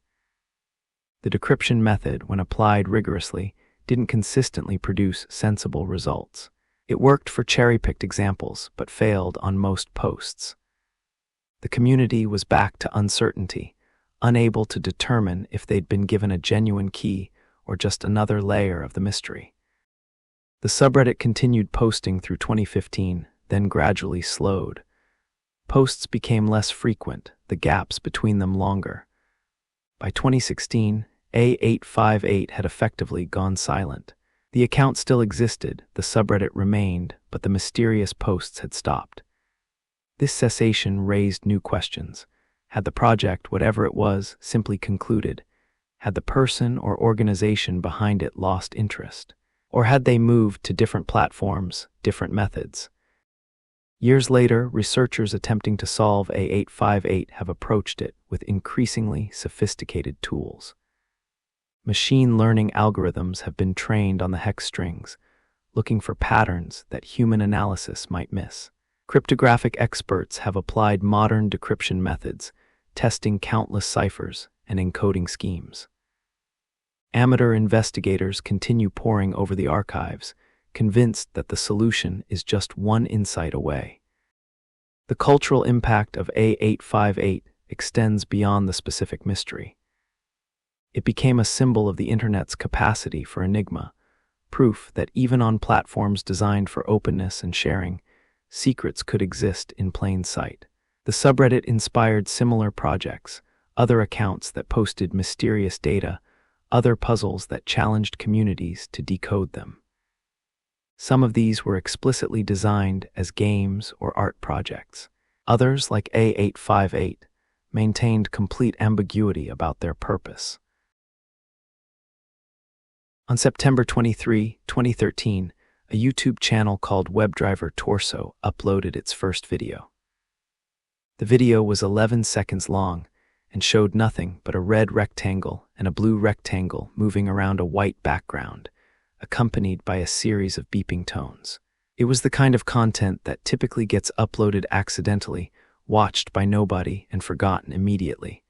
The decryption method, when applied rigorously, didn't consistently produce sensible results. It worked for cherry-picked examples, but failed on most posts. The community was back to uncertainty, unable to determine if they'd been given a genuine key or just another layer of the mystery. The subreddit continued posting through 2015, then gradually slowed. Posts became less frequent, the gaps between them longer. By 2016, A858 had effectively gone silent. The account still existed, the subreddit remained, but the mysterious posts had stopped. This cessation raised new questions. Had the project, whatever it was, simply concluded? Had the person or organization behind it lost interest? Or had they moved to different platforms, different methods? Years later, researchers attempting to solve A858 have approached it with increasingly sophisticated tools. Machine learning algorithms have been trained on the hex strings, looking for patterns that human analysis might miss. Cryptographic experts have applied modern decryption methods, testing countless ciphers and encoding schemes. Amateur investigators continue poring over the archives, convinced that the solution is just one insight away. The cultural impact of A858 extends beyond the specific mystery. It became a symbol of the Internet's capacity for Enigma, proof that even on platforms designed for openness and sharing, secrets could exist in plain sight. The subreddit inspired similar projects, other accounts that posted mysterious data, other puzzles that challenged communities to decode them. Some of these were explicitly designed as games or art projects. Others, like A858, maintained complete ambiguity about their purpose. On September 23, 2013, a YouTube channel called Webdriver Torso uploaded its first video. The video was 11 seconds long and showed nothing but a red rectangle and a blue rectangle moving around a white background, accompanied by a series of beeping tones. It was the kind of content that typically gets uploaded accidentally, watched by nobody, and forgotten immediately.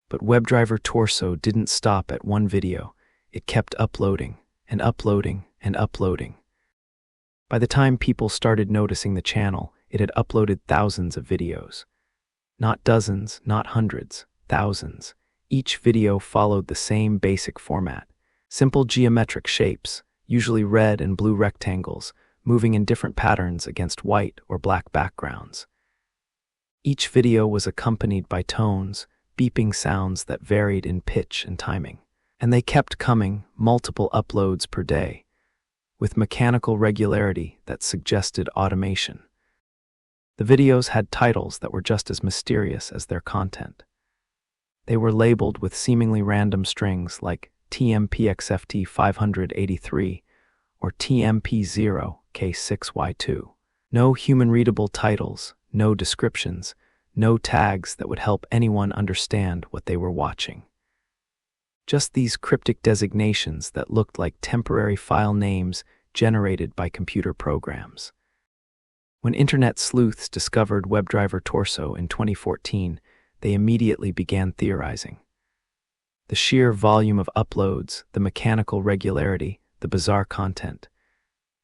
But Webdriver Torso didn't stop at one video. It kept uploading and uploading and uploading. By the time people started noticing the channel, it had uploaded thousands of videos. Not dozens, not hundreds, thousands. Each video followed the same basic format. Simple geometric shapes, usually red and blue rectangles, moving in different patterns against white or black backgrounds. Each video was accompanied by tones, beeping sounds that varied in pitch and timing. And they kept coming, multiple uploads per day, with mechanical regularity that suggested automation. The videos had titles that were just as mysterious as their content. They were labeled with seemingly random strings like TMPXFT 583 or TMP0 K6Y2. No human-readable titles, no descriptions, no tags that would help anyone understand what they were watching. Just these cryptic designations that looked like temporary file names generated by computer programs. When internet sleuths discovered Webdriver Torso in 2014, they immediately began theorizing. The sheer volume of uploads, the mechanical regularity, the bizarre content.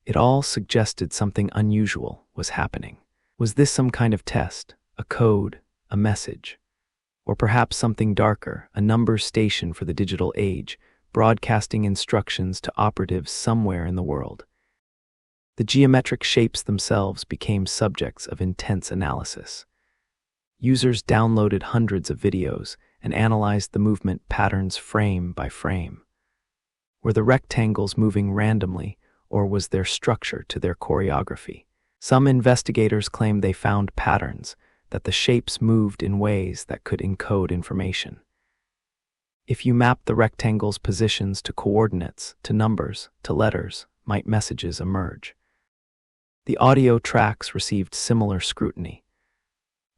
It all suggested something unusual was happening. Was this some kind of test, a code, a message? Or perhaps something darker, a number station for the digital age, broadcasting instructions to operatives somewhere in the world? The geometric shapes themselves became subjects of intense analysis. Users downloaded hundreds of videos and analyzed the movement patterns frame by frame. Were the rectangles moving randomly, or was there structure to their choreography? Some investigators claimed they found patterns, that the shapes moved in ways that could encode information. If you map the rectangle's positions to coordinates, to numbers, to letters, might messages emerge? The audio tracks received similar scrutiny.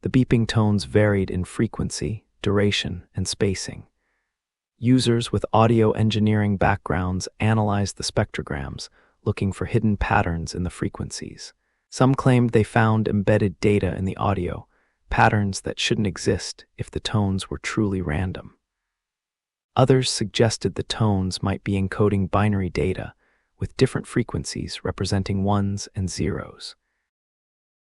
The beeping tones varied in frequency, duration, and spacing. Users with audio engineering backgrounds analyzed the spectrograms, looking for hidden patterns in the frequencies. Some claimed they found embedded data in the audio, patterns that shouldn't exist if the tones were truly random. Others suggested the tones might be encoding binary data, with different frequencies representing ones and zeros.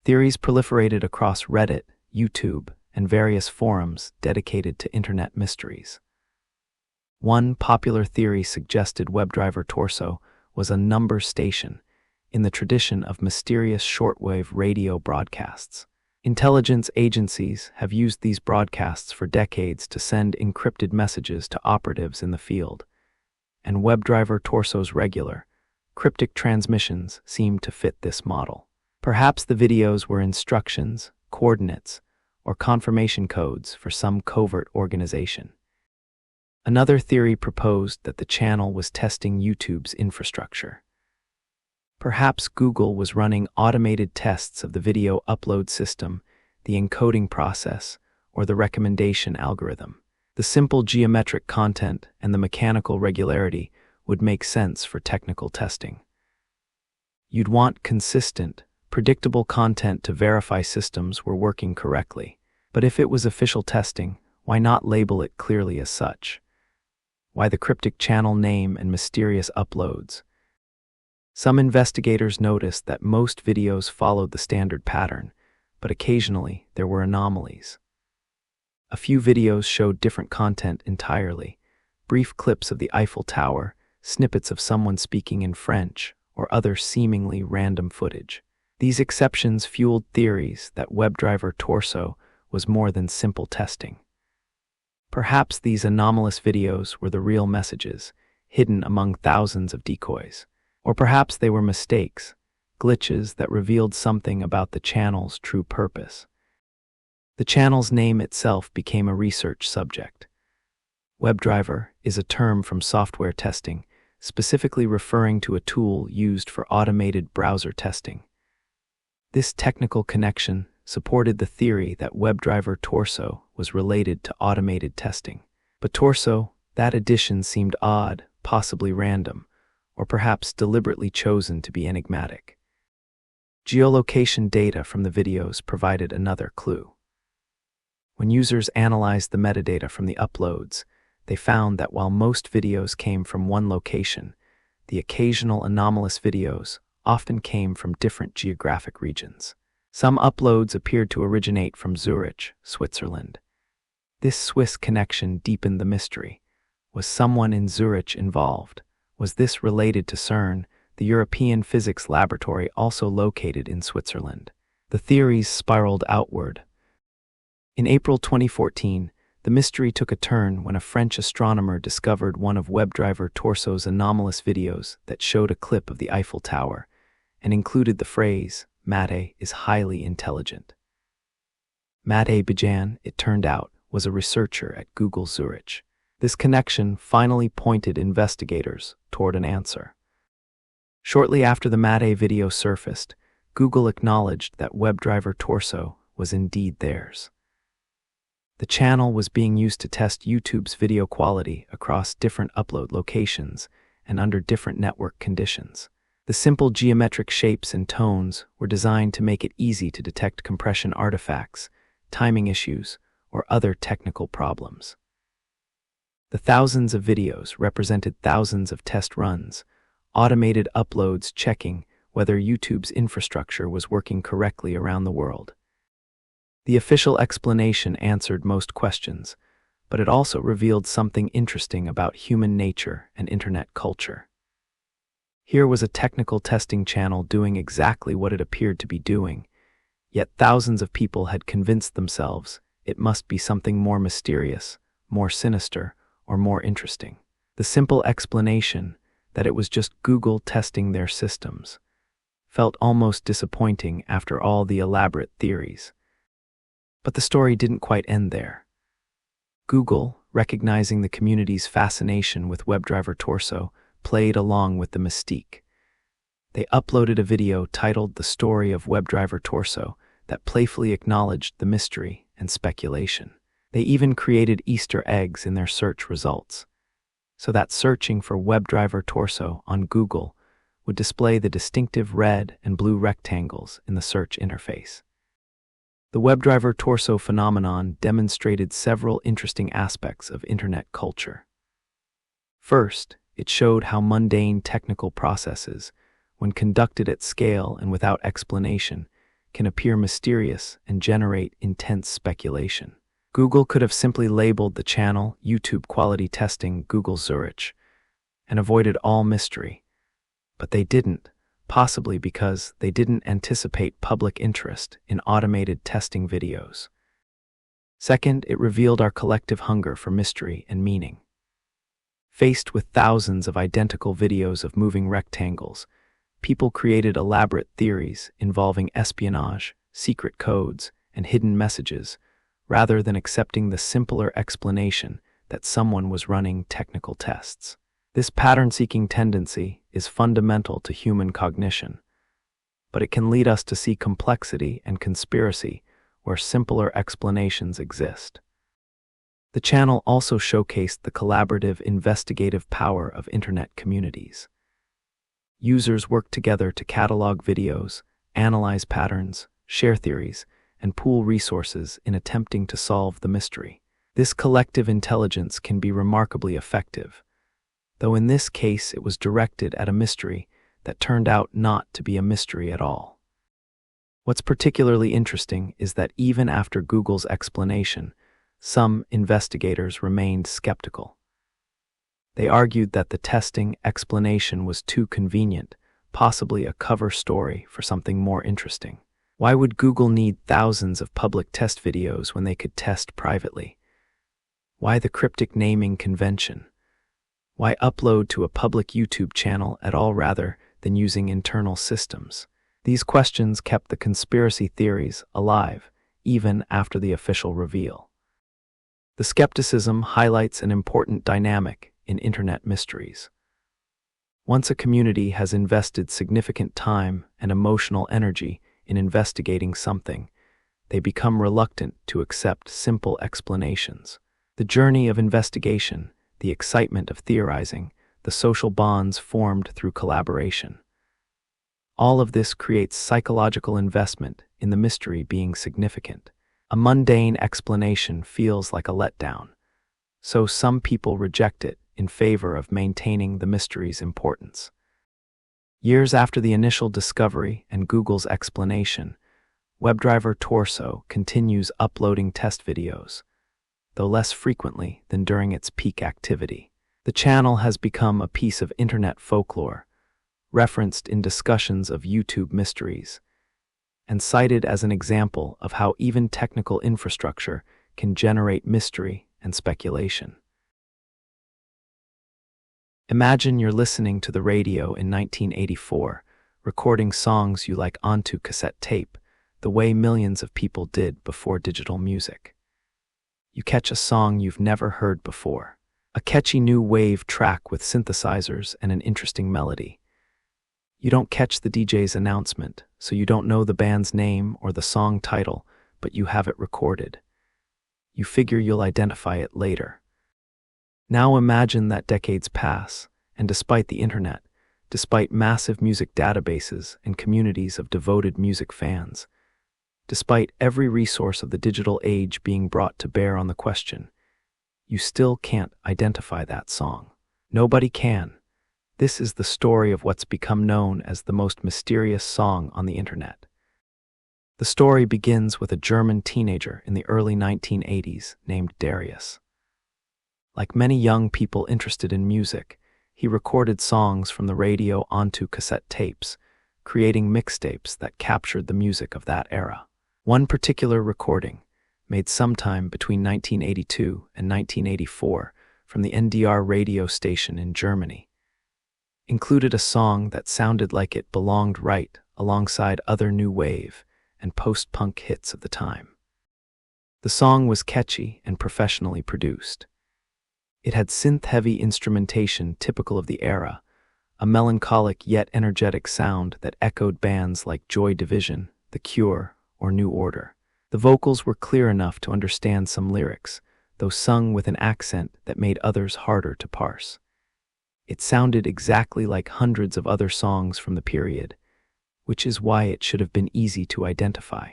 Theories proliferated across Reddit, YouTube, and various forums dedicated to internet mysteries. One popular theory suggested Webdriver Torso was a number station, in the tradition of mysterious shortwave radio broadcasts. Intelligence agencies have used these broadcasts for decades to send encrypted messages to operatives in the field, and Webdriver Torso's regular, cryptic transmissions seem to fit this model. Perhaps the videos were instructions, coordinates, or confirmation codes for some covert organization. Another theory proposed that the channel was testing YouTube's infrastructure. Perhaps Google was running automated tests of the video upload system, the encoding process, or the recommendation algorithm. The simple geometric content and the mechanical regularity would make sense for technical testing. You'd want consistent, predictable content to verify systems were working correctly. But if it was official testing, why not label it clearly as such? Why the cryptic channel name and mysterious uploads? Some investigators noticed that most videos followed the standard pattern, but occasionally there were anomalies. A few videos showed different content entirely, brief clips of the Eiffel Tower, snippets of someone speaking in French, or other seemingly random footage. These exceptions fueled theories that Webdriver Torso was more than simple testing. Perhaps these anomalous videos were the real messages, hidden among thousands of decoys. Or perhaps they were mistakes, glitches that revealed something about the channel's true purpose. The channel's name itself became a research subject. Webdriver is a term from software testing, specifically referring to a tool used for automated browser testing. This technical connection supported the theory that Webdriver Torso was related to automated testing. But Torso, that addition seemed odd, possibly random, or perhaps deliberately chosen to be enigmatic. Geolocation data from the videos provided another clue. When users analyzed the metadata from the uploads, they found that while most videos came from one location, the occasional anomalous videos often came from different geographic regions. Some uploads appeared to originate from Zurich, Switzerland. This Swiss connection deepened the mystery. Was someone in Zurich involved? Was this related to CERN, the European Physics Laboratory also located in Switzerland? The theories spiraled outward. In April 2014, the mystery took a turn when a French astronomer discovered one of Webdriver Torso's anomalous videos that showed a clip of the Eiffel Tower and included the phrase, "Mate is highly intelligent." Mate Bijan, it turned out, was a researcher at Google Zurich. This connection finally pointed investigators toward an answer. Shortly after the Mate video surfaced, Google acknowledged that Webdriver Torso was indeed theirs. The channel was being used to test YouTube's video quality across different upload locations and under different network conditions. The simple geometric shapes and tones were designed to make it easy to detect compression artifacts, timing issues, or other technical problems. The thousands of videos represented thousands of test runs, automated uploads checking whether YouTube's infrastructure was working correctly around the world. The official explanation answered most questions, but it also revealed something interesting about human nature and internet culture. Here was a technical testing channel doing exactly what it appeared to be doing, yet thousands of people had convinced themselves it must be something more mysterious, more sinister, or more interesting. The simple explanation that it was just Google testing their systems felt almost disappointing after all the elaborate theories. But the story didn't quite end there. Google, recognizing the community's fascination with Webdriver Torso, played along with the mystique. They uploaded a video titled "The Story of Webdriver Torso" that playfully acknowledged the mystery and speculation. They even created Easter eggs in their search results, so that searching for Webdriver Torso on Google would display the distinctive red and blue rectangles in the search interface. The Webdriver Torso phenomenon demonstrated several interesting aspects of internet culture. First, it showed how mundane technical processes, when conducted at scale and without explanation, can appear mysterious and generate intense speculation. Google could have simply labeled the channel YouTube Quality Testing Google Zurich and avoided all mystery. But they didn't, possibly because they didn't anticipate public interest in automated testing videos. Second, it revealed our collective hunger for mystery and meaning. Faced with thousands of identical videos of moving rectangles, people created elaborate theories involving espionage, secret codes, and hidden messages, rather than accepting the simpler explanation that someone was running technical tests. This pattern-seeking tendency is fundamental to human cognition, but it can lead us to see complexity and conspiracy where simpler explanations exist. The channel also showcased the collaborative, investigative power of internet communities. Users worked together to catalog videos, analyze patterns, share theories, and pool resources in attempting to solve the mystery. This collective intelligence can be remarkably effective, though in this case it was directed at a mystery that turned out not to be a mystery at all. What's particularly interesting is that even after Google's explanation, some investigators remained skeptical. They argued that the testing explanation was too convenient, possibly a cover story for something more interesting. Why would Google need thousands of public test videos when they could test privately? Why the cryptic naming convention? Why upload to a public YouTube channel at all rather than using internal systems? These questions kept the conspiracy theories alive, even after the official reveal. The skepticism highlights an important dynamic in internet mysteries. Once a community has invested significant time and emotional energy in investigating something, they become reluctant to accept simple explanations. The journey of investigation, the excitement of theorizing, the social bonds formed through collaboration. All of this creates psychological investment in the mystery being significant. A mundane explanation feels like a letdown, so some people reject it in favor of maintaining the mystery's importance. Years after the initial discovery and Google's explanation, Webdriver Torso continues uploading test videos, though less frequently than during its peak activity. The channel has become a piece of internet folklore, referenced in discussions of YouTube mysteries, and cited as an example of how even technical infrastructure can generate mystery and speculation. Imagine you're listening to the radio in 1984, recording songs you like onto cassette tape, the way millions of people did before digital music. You catch a song you've never heard before, a catchy new wave track with synthesizers and an interesting melody. You don't catch the DJ's announcement, so you don't know the band's name or the song title, but you have it recorded. You figure you'll identify it later. Now imagine that decades pass, and despite the internet, despite massive music databases and communities of devoted music fans, despite every resource of the digital age being brought to bear on the question, you still can't identify that song. Nobody can. This is the story of what's become known as the most mysterious song on the internet. The story begins with a German teenager in the early 1980s named Darius. Like many young people interested in music, he recorded songs from the radio onto cassette tapes, creating mixtapes that captured the music of that era. One particular recording, made sometime between 1982 and 1984 from the NDR radio station in Germany, included a song that sounded like it belonged right alongside other new wave and post-punk hits of the time. The song was catchy and professionally produced. It had synth-heavy instrumentation typical of the era, a melancholic yet energetic sound that echoed bands like Joy Division, The Cure, or New Order. The vocals were clear enough to understand some lyrics, though sung with an accent that made others harder to parse. It sounded exactly like hundreds of other songs from the period, which is why it should have been easy to identify.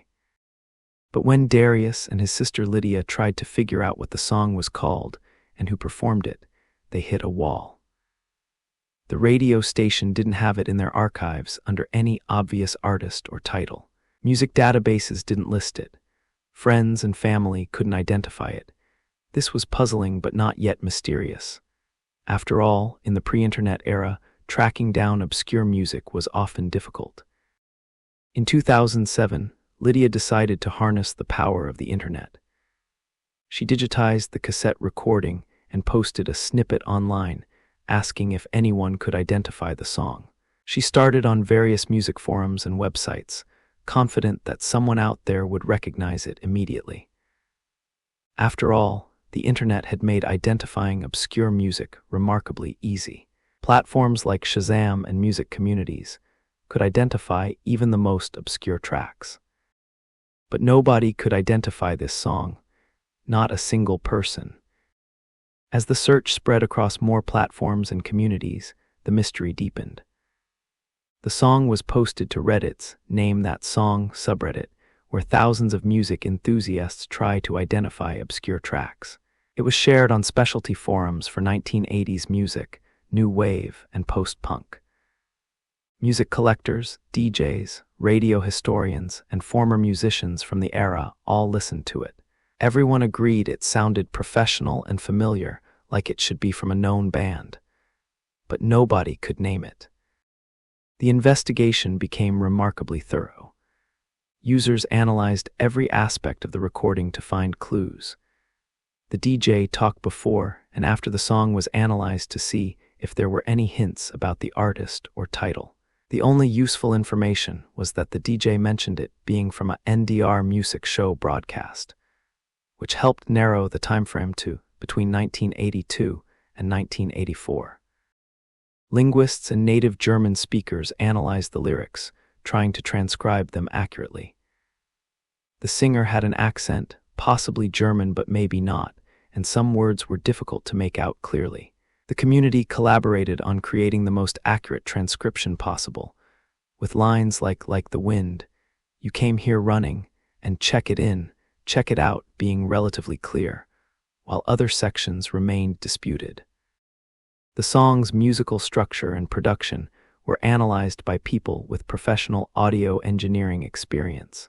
But when Darius and his sister Lydia tried to figure out what the song was called and who performed it, they hit a wall. The radio station didn't have it in their archives under any obvious artist or title. Music databases didn't list it. Friends and family couldn't identify it. This was puzzling but not yet mysterious. After all, in the pre-internet era, tracking down obscure music was often difficult. In 2007, Lydia decided to harness the power of the internet. She digitized the cassette recording and posted a snippet online, asking if anyone could identify the song. She started on various music forums and websites, confident that someone out there would recognize it immediately. After all, the internet had made identifying obscure music remarkably easy. Platforms like Shazam and music communities could identify even the most obscure tracks. But nobody could identify this song, not a single person. As the search spread across more platforms and communities, the mystery deepened. The song was posted to Reddit's Name That Song subreddit, where thousands of music enthusiasts try to identify obscure tracks. It was shared on specialty forums for 1980s music, new wave, and post-punk. Music collectors, DJs, radio historians, and former musicians from the era all listened to it. Everyone agreed it sounded professional and familiar, like it should be from a known band. But nobody could name it. The investigation became remarkably thorough. Users analyzed every aspect of the recording to find clues. The DJ talked before and after the song was analyzed to see if there were any hints about the artist or title. The only useful information was that the DJ mentioned it being from a NDR music show broadcast, which helped narrow the timeframe to between 1982 and 1984. Linguists and native German speakers analyzed the lyrics, trying to transcribe them accurately. The singer had an accent, possibly German but maybe not, and some words were difficult to make out clearly. The community collaborated on creating the most accurate transcription possible, with lines like the wind, you came here running, and check it in, check it out being relatively clear, while other sections remained disputed. The song's musical structure and production were analyzed by people with professional audio engineering experience.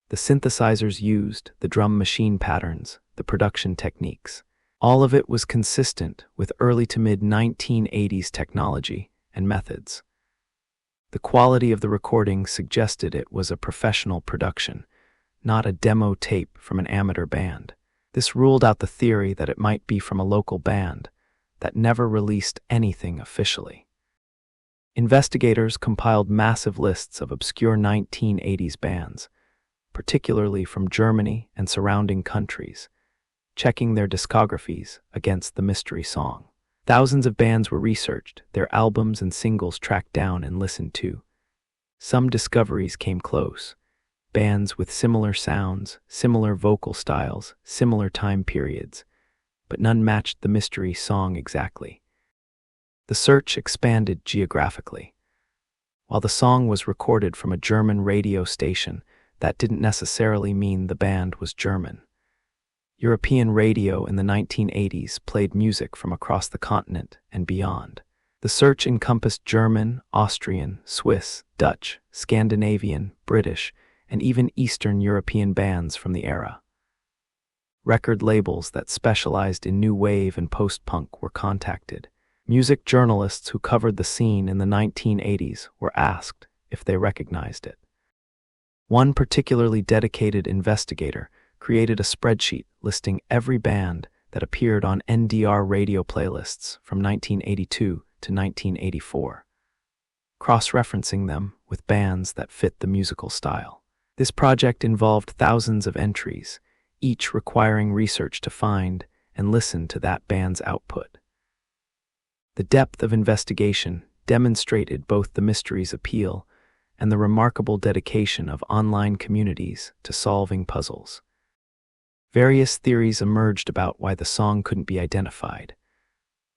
The synthesizers used, the drum machine patterns, the production techniques. All of it was consistent with early to mid-1980s technology and methods. The quality of the recording suggested it was a professional production, not a demo tape from an amateur band. This ruled out the theory that it might be from a local band that never released anything officially. Investigators compiled massive lists of obscure 1980s bands, particularly from Germany and surrounding countries, checking their discographies against the mystery song. Thousands of bands were researched, their albums and singles tracked down and listened to. Some discoveries came close. Bands with similar sounds, similar vocal styles, similar time periods, but none matched the mystery song exactly. The search expanded geographically. While the song was recorded from a German radio station, that didn't necessarily mean the band was German. European radio in the 1980s played music from across the continent and beyond. The search encompassed German, Austrian, Swiss, Dutch, Scandinavian, British, and even Eastern European bands from the era. Record labels that specialized in new wave and post-punk were contacted. Music journalists who covered the scene in the 1980s were asked if they recognized it. One particularly dedicated investigator created a spreadsheet listing every band that appeared on NDR radio playlists from 1982 to 1984, cross-referencing them with bands that fit the musical style. This project involved thousands of entries, each requiring research to find and listen to that band's output. The depth of investigation demonstrated both the mystery's appeal and the remarkable dedication of online communities to solving puzzles. Various theories emerged about why the song couldn't be identified.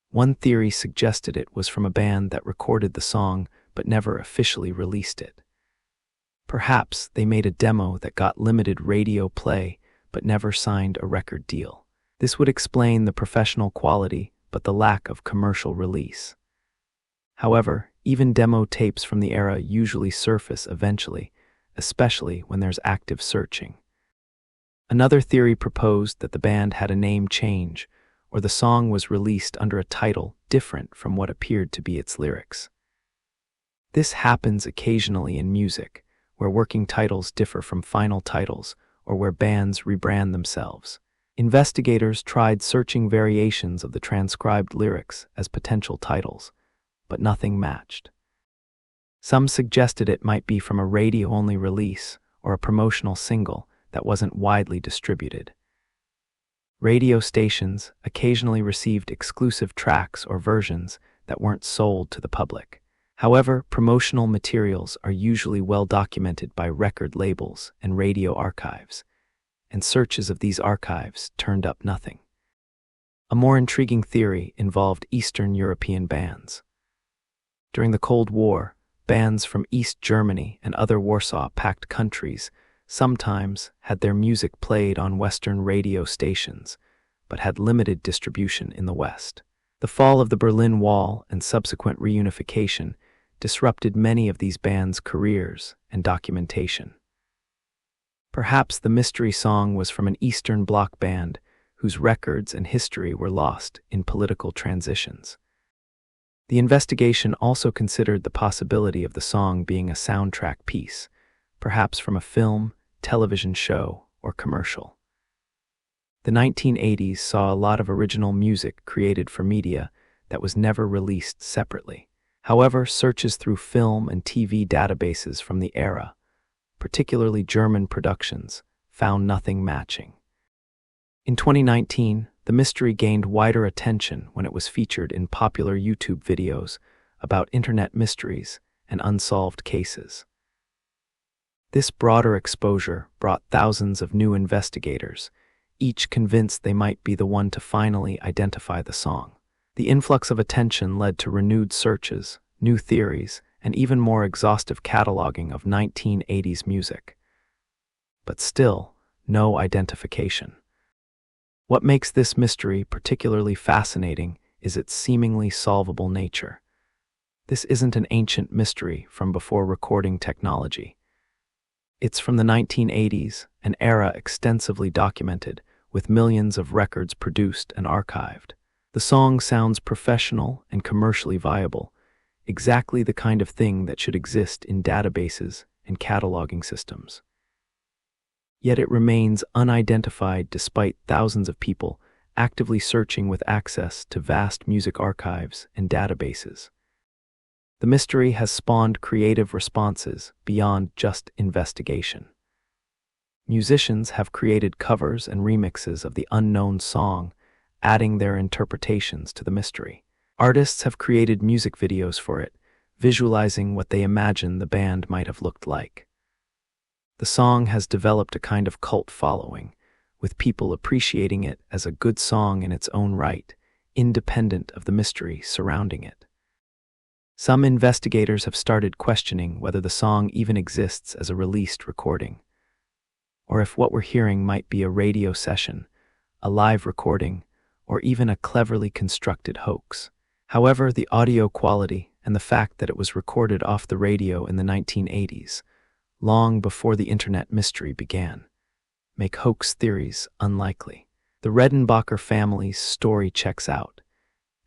One theory suggested it was from a band that recorded the song but never officially released it. Perhaps they made a demo that got limited radio play but never signed a record deal. This would explain the professional quality but the lack of commercial release. However, even demo tapes from the era usually surface eventually, especially when there's active searching. Another theory proposed that the band had a name change, or the song was released under a title different from what appeared to be its lyrics. This happens occasionally in music, where working titles differ from final titles, or where bands rebrand themselves. Investigators tried searching variations of the transcribed lyrics as potential titles, but nothing matched. Some suggested it might be from a radio-only release or a promotional single that wasn't widely distributed. Radio stations occasionally received exclusive tracks or versions that weren't sold to the public. However, promotional materials are usually well documented by record labels and radio archives, and searches of these archives turned up nothing. A more intriguing theory involved Eastern European bands. During the Cold War, bands from East Germany and other Warsaw-packed countries sometimes had their music played on Western radio stations, but had limited distribution in the West. The fall of the Berlin Wall and subsequent reunification disrupted many of these bands' careers and documentation. Perhaps the mystery song was from an Eastern Bloc band whose records and history were lost in political transitions. The investigation also considered the possibility of the song being a soundtrack piece, perhaps from a film, television show, or commercial. The 1980s saw a lot of original music created for media that was never released separately. However, searches through film and TV databases from the era, particularly German productions, found nothing matching. In 2019, the mystery gained wider attention when it was featured in popular YouTube videos about internet mysteries and unsolved cases. This broader exposure brought thousands of new investigators, each convinced they might be the one to finally identify the song. The influx of attention led to renewed searches, new theories, and even more exhaustive cataloging of 1980s music. But still, no identification. What makes this mystery particularly fascinating is its seemingly solvable nature. This isn't an ancient mystery from before recording technology. It's from the 1980s, an era extensively documented, with millions of records produced and archived. The song sounds professional and commercially viable, exactly the kind of thing that should exist in databases and cataloging systems. Yet it remains unidentified despite thousands of people actively searching with access to vast music archives and databases. The mystery has spawned creative responses beyond just investigation. Musicians have created covers and remixes of the unknown song, adding their interpretations to the mystery. Artists have created music videos for it, visualizing what they imagine the band might have looked like. The song has developed a kind of cult following, with people appreciating it as a good song in its own right, independent of the mystery surrounding it. Some investigators have started questioning whether the song even exists as a released recording, or if what we're hearing might be a radio session, a live recording, or even a cleverly constructed hoax. However, the audio quality and the fact that it was recorded off the radio in the 1980s, long before the internet mystery began, make hoax theories unlikely. The Redenbacher family's story checks out,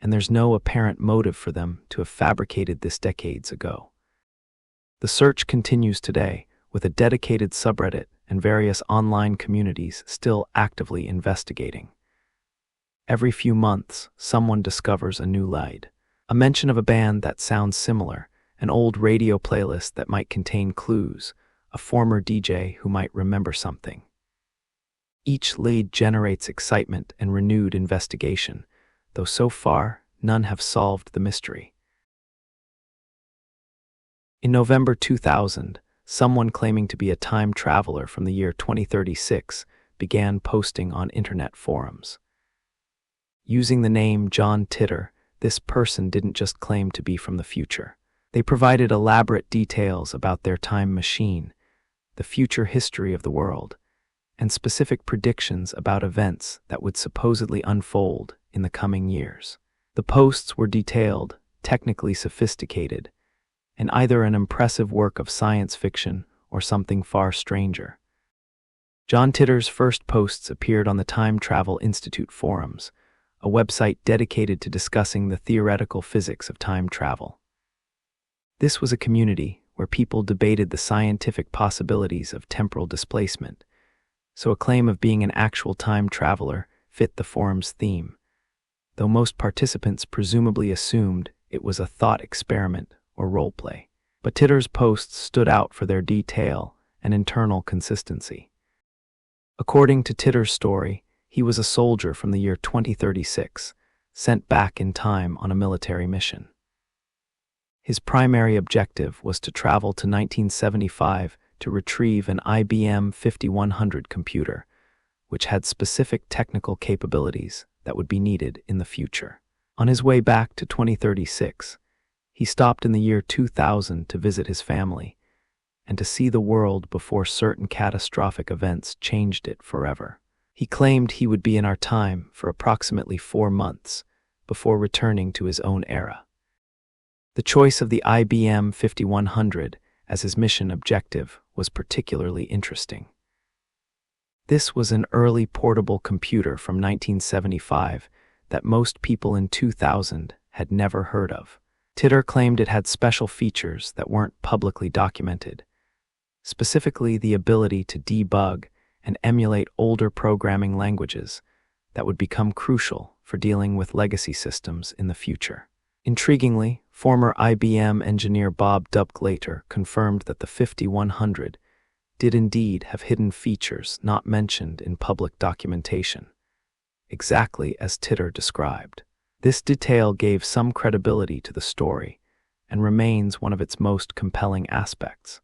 and there's no apparent motive for them to have fabricated this decades ago. The search continues today, with a dedicated subreddit and various online communities still actively investigating. Every few months, someone discovers a new lead, a mention of a band that sounds similar, an old radio playlist that might contain clues, a former DJ who might remember something. Each lead generates excitement and renewed investigation, though so far, none have solved the mystery. In November 2000, someone claiming to be a time traveler from the year 2036 began posting on internet forums. Using the name John Titor, this person didn't just claim to be from the future. They provided elaborate details about their time machine, the future history of the world, and specific predictions about events that would supposedly unfold in the coming years. The posts were detailed, technically sophisticated, and either an impressive work of science fiction or something far stranger. John Titor's first posts appeared on the Time Travel Institute forums, a website dedicated to discussing the theoretical physics of time travel. This was a community where people debated the scientific possibilities of temporal displacement, so a claim of being an actual time traveler fit the forum's theme, though most participants presumably assumed it was a thought experiment or roleplay. But Titor's posts stood out for their detail and internal consistency. According to Titor's story, he was a soldier from the year 2036, sent back in time on a military mission. His primary objective was to travel to 1975 to retrieve an IBM 5100 computer, which had specific technical capabilities that would be needed in the future. On his way back to 2036, he stopped in the year 2000 to visit his family and to see the world before certain catastrophic events changed it forever. He claimed he would be in our time for approximately 4 months before returning to his own era. The choice of the IBM 5100 as his mission objective was particularly interesting. This was an early portable computer from 1975 that most people in 2000 had never heard of. Titor claimed it had special features that weren't publicly documented, specifically the ability to debug and emulate older programming languages that would become crucial for dealing with legacy systems in the future. Intriguingly, former IBM engineer Bob Dubglater confirmed that the 5100 did indeed have hidden features not mentioned in public documentation, exactly as Titor described. This detail gave some credibility to the story and remains one of its most compelling aspects.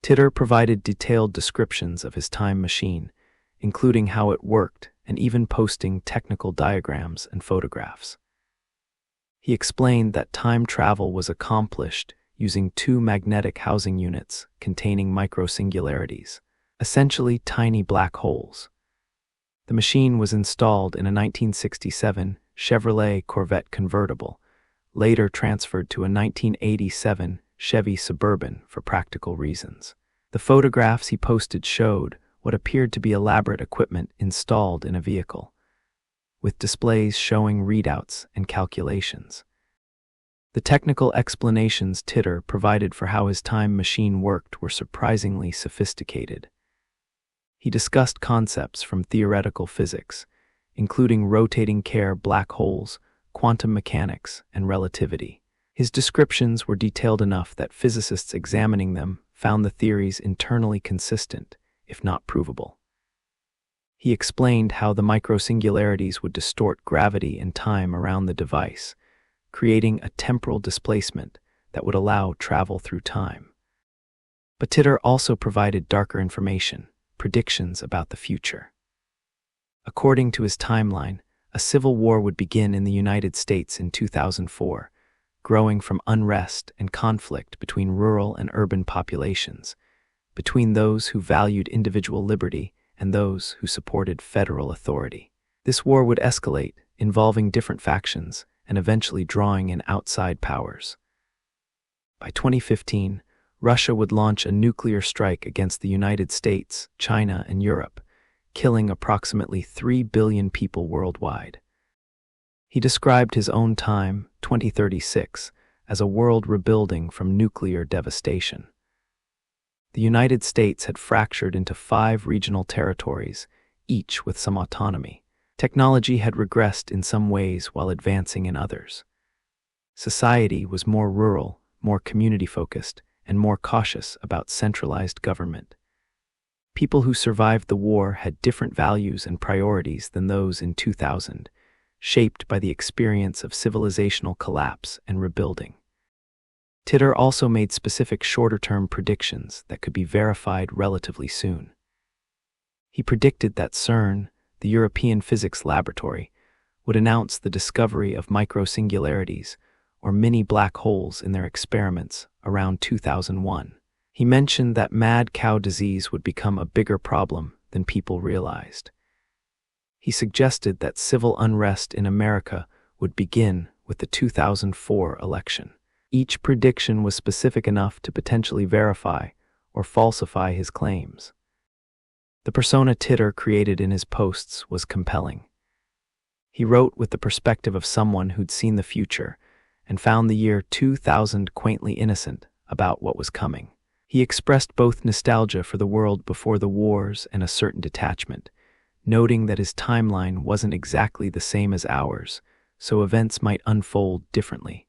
Titor provided detailed descriptions of his time machine, including how it worked and even posting technical diagrams and photographs. He explained that time travel was accomplished using 2 magnetic housing units containing microsingularities, essentially tiny black holes. The machine was installed in a 1967 Chevrolet Corvette convertible, later transferred to a 1987 Chevy Suburban for practical reasons. The photographs he posted showed what appeared to be elaborate equipment installed in a vehicle, with displays showing readouts and calculations. The technical explanations Titor provided for how his time machine worked were surprisingly sophisticated. He discussed concepts from theoretical physics, including rotating Kerr black holes, quantum mechanics, and relativity. His descriptions were detailed enough that physicists examining them found the theories internally consistent, if not provable. He explained how the microsingularities would distort gravity and time around the device, creating a temporal displacement that would allow travel through time. But Titor also provided darker information, predictions about the future. According to his timeline, a civil war would begin in the United States in 2004, growing from unrest and conflict between rural and urban populations, between those who valued individual liberty and those who supported federal authority. This war would escalate, involving different factions and eventually drawing in outside powers. By 2015, Russia would launch a nuclear strike against the United States, China, and Europe, killing approximately 3 billion people worldwide. He described his own time, 2036, as a world rebuilding from nuclear devastation. The United States had fractured into 5 regional territories, each with some autonomy. Technology had regressed in some ways while advancing in others. Society was more rural, more community-focused, and more cautious about centralized government. People who survived the war had different values and priorities than those in 2000, shaped by the experience of civilizational collapse and rebuilding. Titor also made specific shorter-term predictions that could be verified relatively soon. He predicted that CERN, the European Physics Laboratory, would announce the discovery of microsingularities, or mini black holes in their experiments, around 2001. He mentioned that mad cow disease would become a bigger problem than people realized. He suggested that civil unrest in America would begin with the 2004 election. Each prediction was specific enough to potentially verify or falsify his claims. The persona Titor created in his posts was compelling. He wrote with the perspective of someone who'd seen the future and found the year 2000 quaintly innocent about what was coming. He expressed both nostalgia for the world before the wars and a certain detachment, noting that his timeline wasn't exactly the same as ours, so events might unfold differently.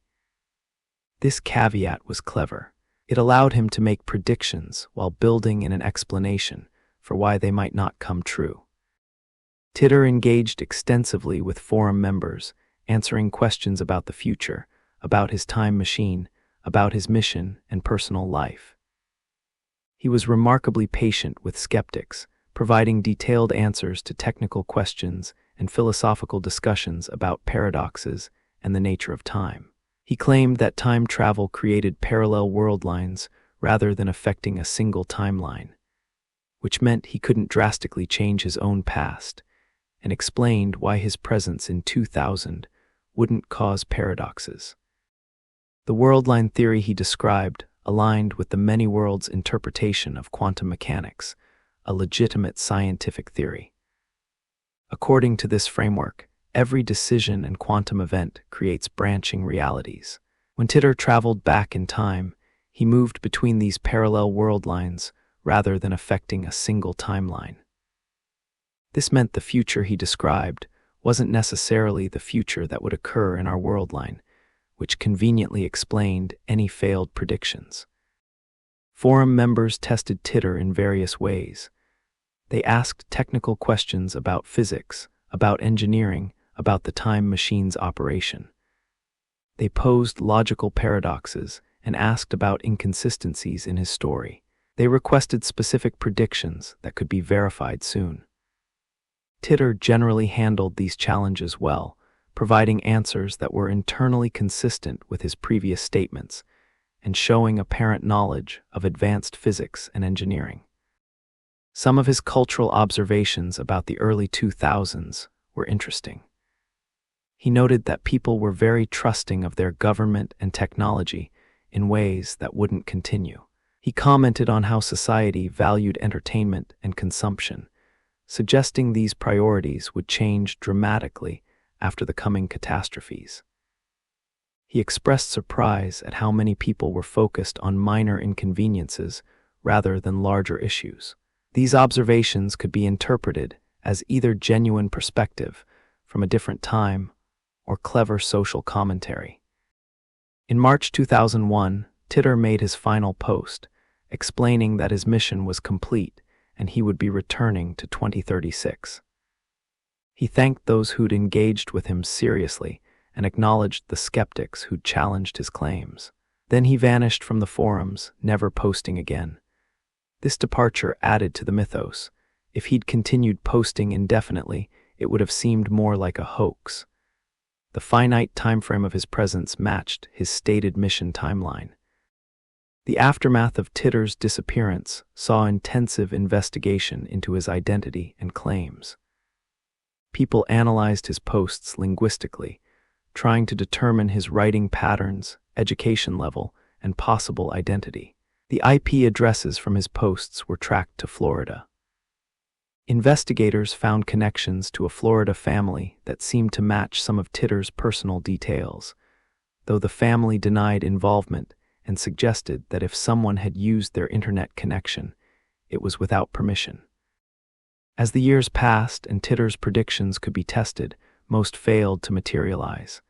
This caveat was clever. It allowed him to make predictions while building in an explanation for why they might not come true. Titor engaged extensively with forum members, answering questions about the future, about his time machine, about his mission and personal life. He was remarkably patient with skeptics, providing detailed answers to technical questions and philosophical discussions about paradoxes and the nature of time. He claimed that time travel created parallel world lines rather than affecting a single timeline, which meant he couldn't drastically change his own past, and explained why his presence in 2000 wouldn't cause paradoxes. The worldline theory he described aligned with the many worlds interpretation of quantum mechanics, a legitimate scientific theory. According to this framework, every decision and quantum event creates branching realities. When Titor traveled back in time, he moved between these parallel world lines rather than affecting a single timeline. This meant the future he described wasn't necessarily the future that would occur in our world line, which conveniently explained any failed predictions. Forum members tested Titor in various ways. They asked technical questions about physics, about engineering, about the time machine's operation. They posed logical paradoxes and asked about inconsistencies in his story. They requested specific predictions that could be verified soon. Titor generally handled these challenges well, providing answers that were internally consistent with his previous statements and showing apparent knowledge of advanced physics and engineering. Some of his cultural observations about the early 2000s were interesting. He noted that people were very trusting of their government and technology in ways that wouldn't continue. He commented on how society valued entertainment and consumption, suggesting these priorities would change dramatically after the coming catastrophes. He expressed surprise at how many people were focused on minor inconveniences rather than larger issues. These observations could be interpreted as either genuine perspective from a different time or clever social commentary. In March 2001, Titor made his final post, explaining that his mission was complete and he would be returning to 2036. He thanked those who'd engaged with him seriously and acknowledged the skeptics who'd challenged his claims. Then he vanished from the forums, never posting again. This departure added to the mythos. If he'd continued posting indefinitely, it would have seemed more like a hoax. The finite timeframe of his presence matched his stated mission timeline. The aftermath of Titor's disappearance saw intensive investigation into his identity and claims. People analyzed his posts linguistically, trying to determine his writing patterns, education level, and possible identity. The IP addresses from his posts were tracked to Florida. Investigators found connections to a Florida family that seemed to match some of Titor's personal details, though the family denied involvement and suggested that if someone had used their internet connection, it was without permission. As the years passed and Titor's predictions could be tested, most failed to materialize.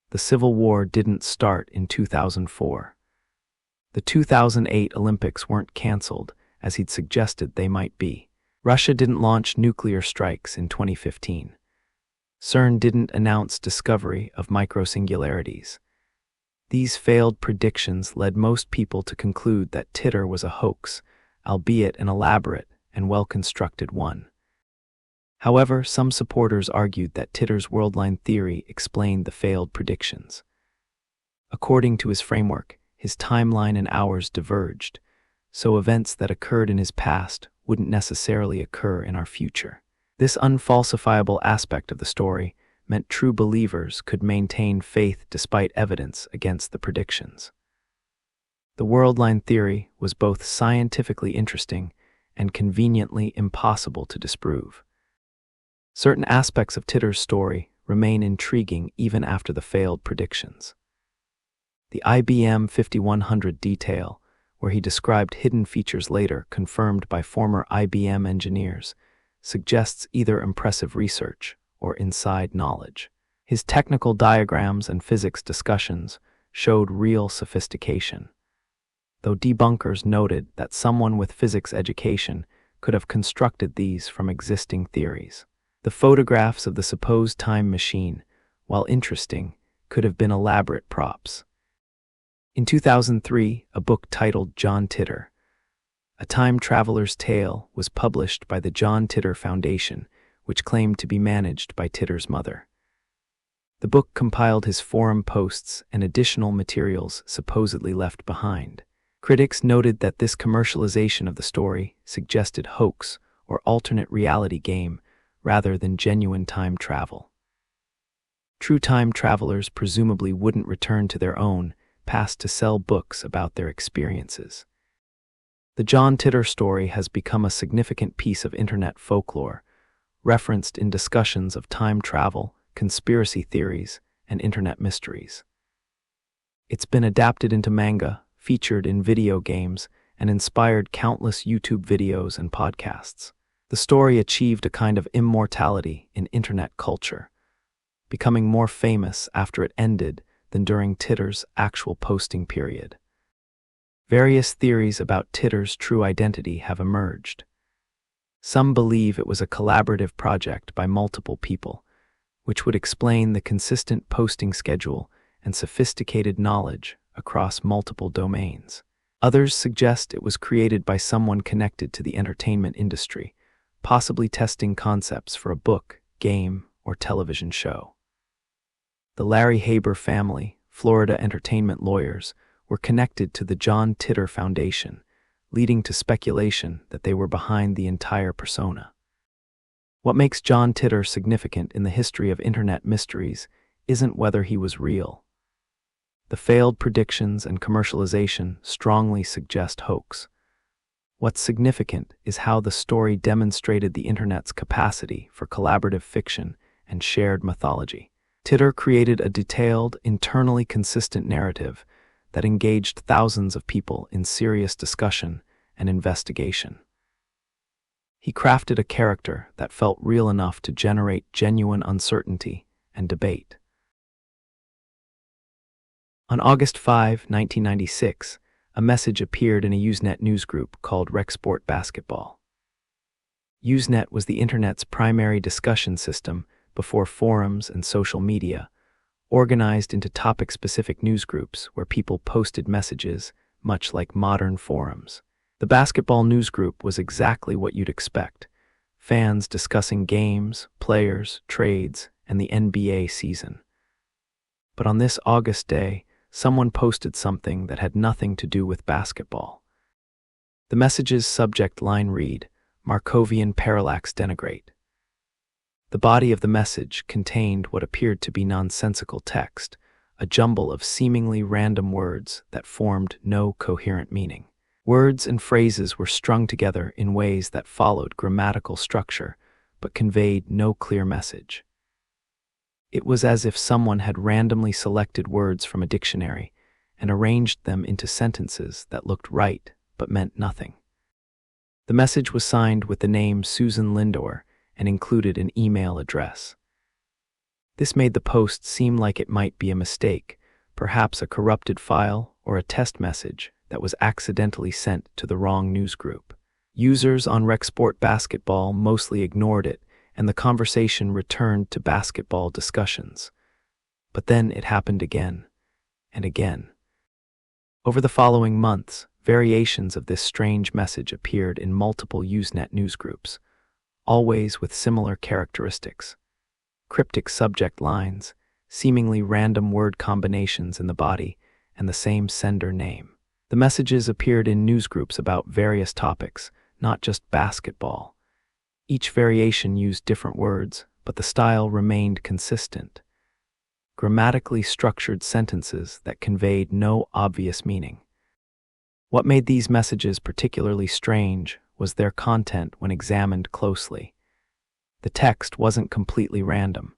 The Civil War didn't start in 2004. The 2008 Olympics weren't canceled, as he'd suggested they might be. Russia didn't launch nuclear strikes in 2015. CERN didn't announce discovery of microsingularities. These failed predictions led most people to conclude that Titor was a hoax, albeit an elaborate and well-constructed one. However, some supporters argued that Titor's worldline theory explained the failed predictions. According to his framework, his timeline and hours diverged, so events that occurred in his past wouldn't necessarily occur in our future. This unfalsifiable aspect of the story meant true believers could maintain faith despite evidence against the predictions. The worldline theory was both scientifically interesting and conveniently impossible to disprove. Certain aspects of Titor's story remain intriguing even after the failed predictions. The IBM 5100 detail, where he described hidden features later confirmed by former IBM engineers, suggests either impressive research or inside knowledge. His technical diagrams and physics discussions showed real sophistication, though debunkers noted that someone with physics education could have constructed these from existing theories. The photographs of the supposed time machine, while interesting, could have been elaborate props. In 2003, a book titled John Titor, A Time Traveler's Tale, was published by the John Titor Foundation, which claimed to be managed by Titor's mother. The book compiled his forum posts and additional materials supposedly left behind. Critics noted that this commercialization of the story suggested hoax or alternate reality game rather than genuine time travel. True time travelers presumably wouldn't return to their own past to sell books about their experiences. The John Titor story has become a significant piece of internet folklore, referenced in discussions of time travel, conspiracy theories, and internet mysteries. It's been adapted into manga, featured in video games, and inspired countless YouTube videos and podcasts. The story achieved a kind of immortality in internet culture, becoming more famous after it ended than during Titor's actual posting period. Various theories about Titor's true identity have emerged. Some believe it was a collaborative project by multiple people, which would explain the consistent posting schedule and sophisticated knowledge across multiple domains. Others suggest it was created by someone connected to the entertainment industry, possibly testing concepts for a book, game, or television show. The Larry Haber family, Florida entertainment lawyers, were connected to the John Titor Foundation, leading to speculation that they were behind the entire persona. What makes John Titor significant in the history of internet mysteries isn't whether he was real. The failed predictions and commercialization strongly suggest hoax. What's significant is how the story demonstrated the internet's capacity for collaborative fiction and shared mythology. Titor created a detailed, internally consistent narrative that engaged thousands of people in serious discussion and investigation. He crafted a character that felt real enough to generate genuine uncertainty and debate. On August 5, 1996, a message appeared in a Usenet newsgroup called Rexport Basketball. Usenet was the internet's primary discussion system before forums and social media, organized into topic-specific newsgroups where people posted messages, much like modern forums. The basketball newsgroup was exactly what you'd expect: fans discussing games, players, trades, and the NBA season. But on this August day, someone posted something that had nothing to do with basketball. The message's subject line read, "Markovian Parallax Denigrate." The body of the message contained what appeared to be nonsensical text, a jumble of seemingly random words that formed no coherent meaning. Words and phrases were strung together in ways that followed grammatical structure, but conveyed no clear message. It was as if someone had randomly selected words from a dictionary and arranged them into sentences that looked right but meant nothing. The message was signed with the name Susan Lindor and included an email address. This made the post seem like it might be a mistake, perhaps a corrupted file or a test message that was accidentally sent to the wrong newsgroup. Users on RecSport Basketball mostly ignored it, and the conversation returned to basketball discussions. But then it happened again and again. Over the following months, variations of this strange message appeared in multiple Usenet newsgroups, always with similar characteristics: cryptic subject lines, seemingly random word combinations in the body, and the same sender name. The messages appeared in newsgroups about various topics, not just basketball. Each variation used different words, but the style remained consistent: grammatically structured sentences that conveyed no obvious meaning. What made these messages particularly strange was their content when examined closely. The text wasn't completely random.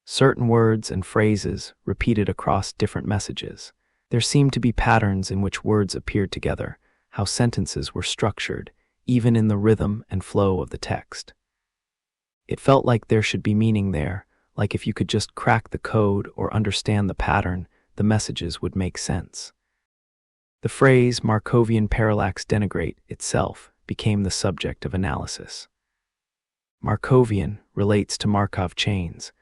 Certain words and phrases repeated across different messages. There seemed to be patterns in which words appeared together, how sentences were structured, even in the rhythm and flow of the text. It felt like there should be meaning there, like if you could just crack the code or understand the pattern, the messages would make sense. The phrase Markovian Parallax Denigrate itself became the subject of analysis. Markovian relates to Markov chains,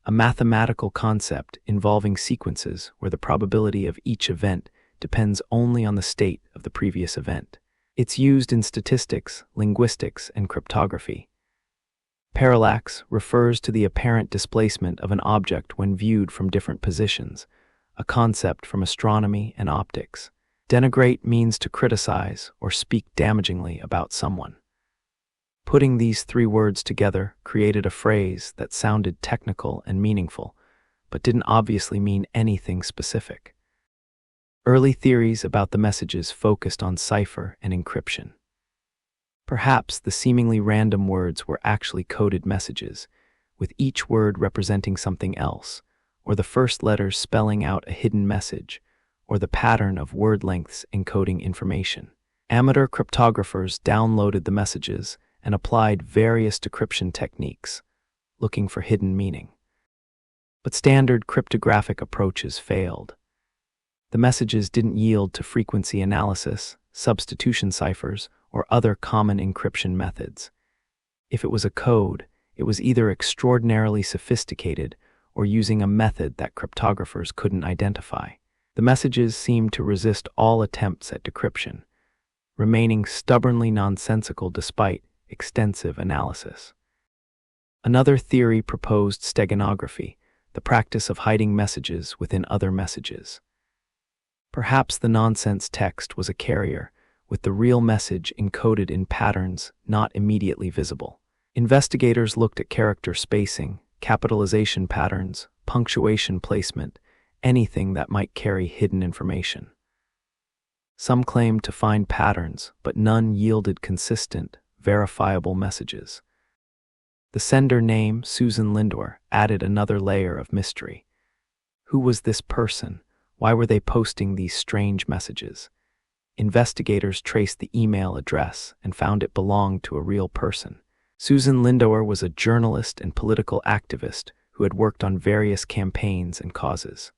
a mathematical concept involving sequences where the probability of each event depends only on the state of the previous event. It's used in statistics, linguistics, and cryptography. Parallax refers to the apparent displacement of an object when viewed from different positions, a concept from astronomy and optics. Denigrate means to criticize or speak damagingly about someone. Putting these three words together created a phrase that sounded technical and meaningful, but didn't obviously mean anything specific. Early theories about the messages focused on cipher and encryption. Perhaps the seemingly random words were actually coded messages, with each word representing something else, or the first letters spelling out a hidden message, or the pattern of word lengths encoding information. Amateur cryptographers downloaded the messages and applied various decryption techniques, looking for hidden meaning. But standard cryptographic approaches failed. The messages didn't yield to frequency analysis, substitution ciphers, or other common encryption methods. If it was a code, it was either extraordinarily sophisticated or using a method that cryptographers couldn't identify. The messages seemed to resist all attempts at decryption, remaining stubbornly nonsensical despite extensive analysis. Another theory proposed steganography, the practice of hiding messages within other messages. Perhaps the nonsense text was a carrier, with the real message encoded in patterns not immediately visible. Investigators looked at character spacing, capitalization patterns, punctuation placement, anything that might carry hidden information. Some claimed to find patterns, but none yielded consistent, verifiable messages. The sender name, Susan Lindor, added another layer of mystery. Who was this person? Why were they posting these strange messages? Investigators traced the email address and found it belonged to a real person. Susan Lindor was a journalist and political activist who had worked on various campaigns and causes.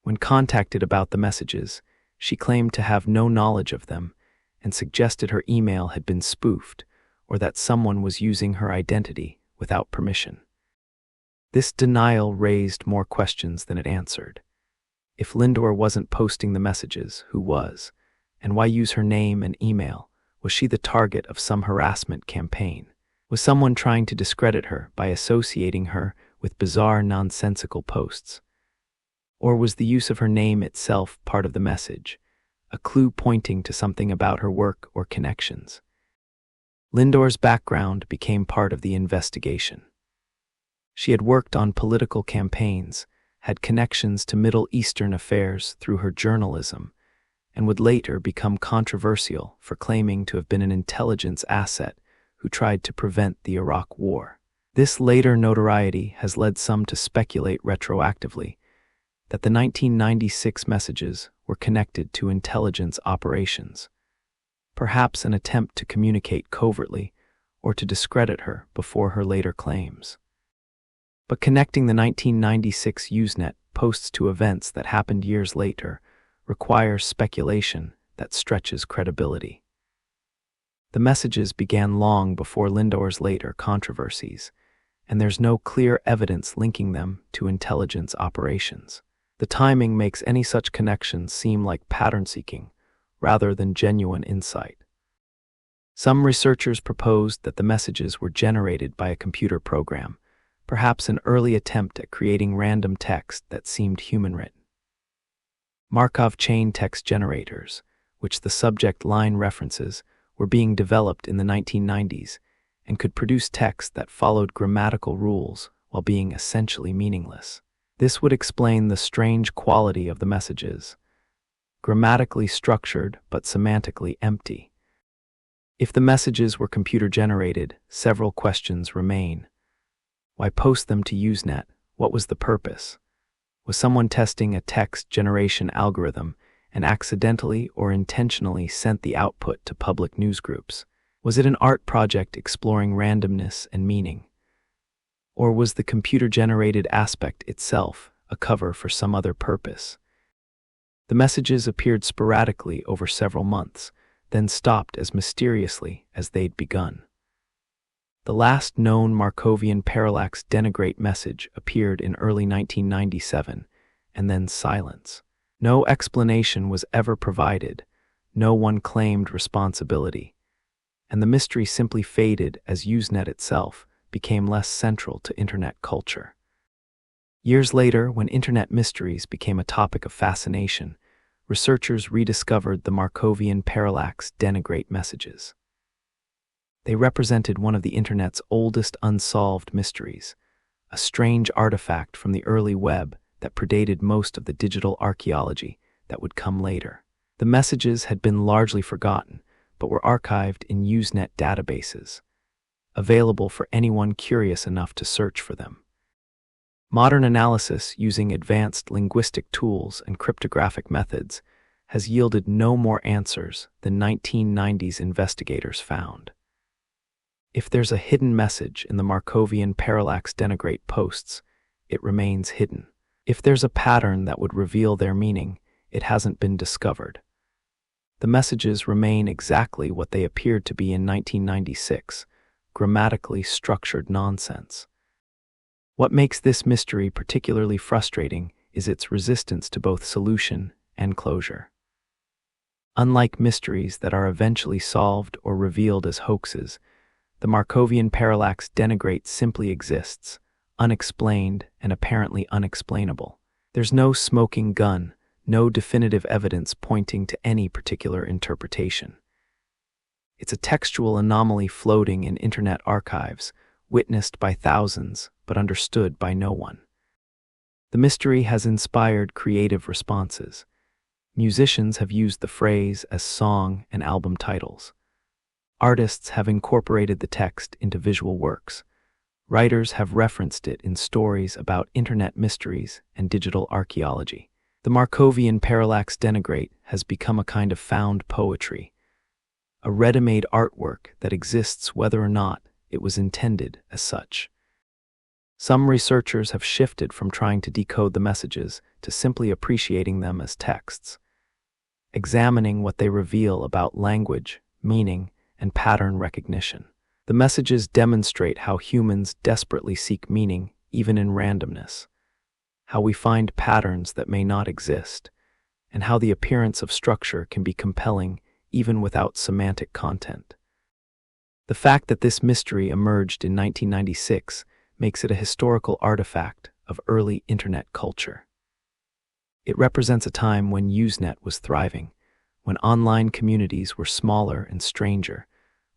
When contacted about the messages, she claimed to have no knowledge of them and suggested her email had been spoofed or that someone was using her identity without permission. This denial raised more questions than it answered. If Lindor wasn't posting the messages, who was? And why use her name and email? Was she the target of some harassment campaign? Was someone trying to discredit her by associating her with bizarre, nonsensical posts? Or was the use of her name itself part of the message, a clue pointing to something about her work or connections? Lindor's background became part of the investigation. She had worked on political campaigns, had connections to Middle Eastern affairs through her journalism, and would later become controversial for claiming to have been an intelligence asset who tried to prevent the Iraq War. This later notoriety has led some to speculate retroactively that the 1996 messages were connected to intelligence operations, perhaps an attempt to communicate covertly or to discredit her before her later claims. But connecting the 1996 Usenet posts to events that happened years later requires speculation that stretches credibility. The messages began long before Lindor's later controversies, and there's no clear evidence linking them to intelligence operations. The timing makes any such connections seem like pattern-seeking rather than genuine insight. Some researchers proposed that the messages were generated by a computer program, perhaps an early attempt at creating random text that seemed human-written. Markov chain text generators, which the subject line references, were being developed in the 1990s and could produce text that followed grammatical rules while being essentially meaningless. This would explain the strange quality of the messages, grammatically structured but semantically empty. If the messages were computer-generated, several questions remain. Why post them to Usenet? What was the purpose? Was someone testing a text generation algorithm and accidentally or intentionally sent the output to public newsgroups? Was it an art project exploring randomness and meaning? Or was the computer-generated aspect itself a cover for some other purpose? The messages appeared sporadically over several months, then stopped as mysteriously as they'd begun. The last known Markovian Parallax Denigrate message appeared in early 1997, and then silence. No explanation was ever provided, no one claimed responsibility, and the mystery simply faded as Usenet itself became less central to Internet culture. Years later, when Internet mysteries became a topic of fascination, researchers rediscovered the Markovian Parallax Denigrate messages. They represented one of the Internet's oldest unsolved mysteries, a strange artifact from the early web that predated most of the digital archaeology that would come later. The messages had been largely forgotten, but were archived in Usenet databases, available for anyone curious enough to search for them. Modern analysis using advanced linguistic tools and cryptographic methods has yielded no more answers than 1990s investigators found. If there's a hidden message in the Markovian Parallax Denigrate posts, it remains hidden. If there's a pattern that would reveal their meaning, it hasn't been discovered. The messages remain exactly what they appeared to be in 1996, grammatically structured nonsense. What makes this mystery particularly frustrating is its resistance to both solution and closure. Unlike mysteries that are eventually solved or revealed as hoaxes, the Markovian Parallax Denigrate simply exists, unexplained and apparently unexplainable. There's no smoking gun, no definitive evidence pointing to any particular interpretation. It's a textual anomaly floating in Internet archives, witnessed by thousands, but understood by no one. The mystery has inspired creative responses. Musicians have used the phrase as song and album titles. Artists have incorporated the text into visual works. Writers have referenced it in stories about Internet mysteries and digital archaeology. The Markovian Parallax Denigrate has become a kind of found poetry, a ready-made artwork that exists whether or not it was intended as such. Some researchers have shifted from trying to decode the messages to simply appreciating them as texts, examining what they reveal about language, meaning, and pattern recognition. The messages demonstrate how humans desperately seek meaning even in randomness, how we find patterns that may not exist, and how the appearance of structure can be compelling even without semantic content. The fact that this mystery emerged in 1996 makes it a historical artifact of early internet culture. It represents a time when Usenet was thriving, when online communities were smaller and stranger,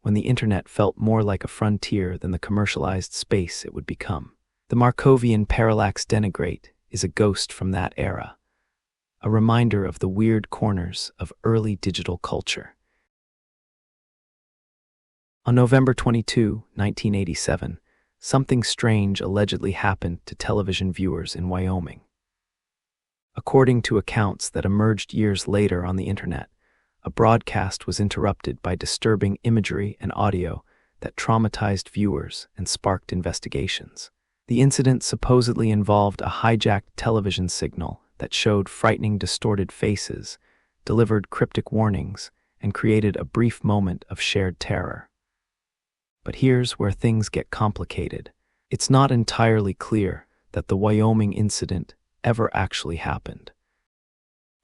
when the internet felt more like a frontier than the commercialized space it would become. The Markovian Parallax Denigrate is a ghost from that era, a reminder of the weird corners of early digital culture. On November 22, 1987, something strange allegedly happened to television viewers in Wyoming. According to accounts that emerged years later on the internet, a broadcast was interrupted by disturbing imagery and audio that traumatized viewers and sparked investigations. The incident supposedly involved a hijacked television signal that showed frightening distorted faces, delivered cryptic warnings, and created a brief moment of shared terror. But here's where things get complicated. It's not entirely clear that the Wyoming incident ever actually happened.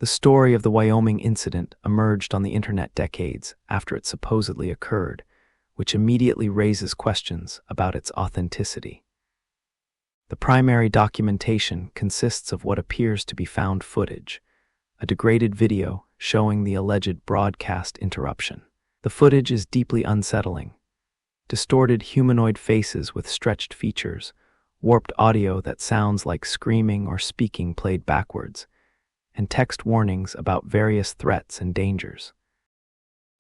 The story of the Wyoming incident emerged on the internet decades after it supposedly occurred, which immediately raises questions about its authenticity. The primary documentation consists of what appears to be found footage, a degraded video showing the alleged broadcast interruption. The footage is deeply unsettling. Distorted humanoid faces with stretched features, warped audio that sounds like screaming or speaking played backwards, and text warnings about various threats and dangers.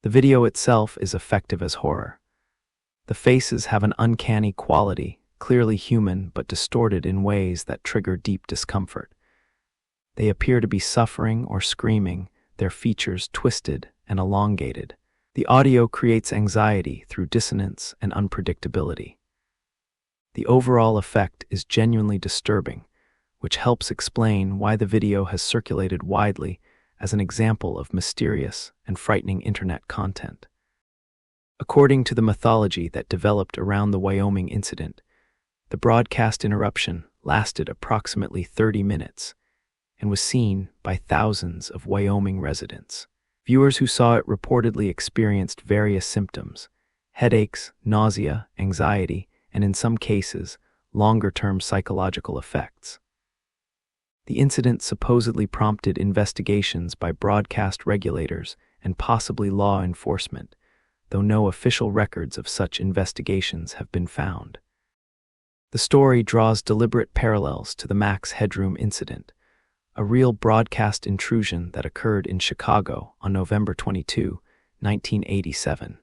The video itself is effective as horror. The faces have an uncanny quality, clearly human but distorted in ways that trigger deep discomfort. They appear to be suffering or screaming, their features twisted and elongated. The audio creates anxiety through dissonance and unpredictability. The overall effect is genuinely disturbing, which helps explain why the video has circulated widely as an example of mysterious and frightening internet content. According to the mythology that developed around the Wyoming incident, the broadcast interruption lasted approximately 30 minutes and was seen by thousands of Wyoming residents. Viewers who saw it reportedly experienced various symptoms: headaches, nausea, anxiety, and in some cases, longer-term psychological effects. The incident supposedly prompted investigations by broadcast regulators and possibly law enforcement, though no official records of such investigations have been found. The story draws deliberate parallels to the Max Headroom incident, a real broadcast intrusion that occurred in Chicago on November 22, 1987,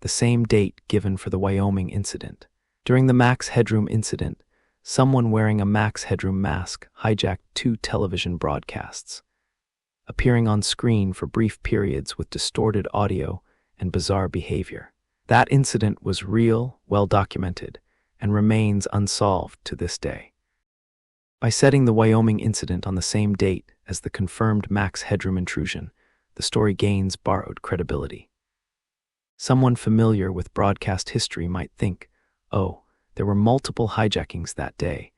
the same date given for the Wyoming incident. During the Max Headroom incident, someone wearing a Max Headroom mask hijacked 2 television broadcasts, appearing on screen for brief periods with distorted audio and bizarre behavior. That incident was real, well documented, and remains unsolved to this day. By setting the Wyoming incident on the same date as the confirmed Max Headroom intrusion, the story gains borrowed credibility. Someone familiar with broadcast history might think, oh, there were multiple hijackings that day,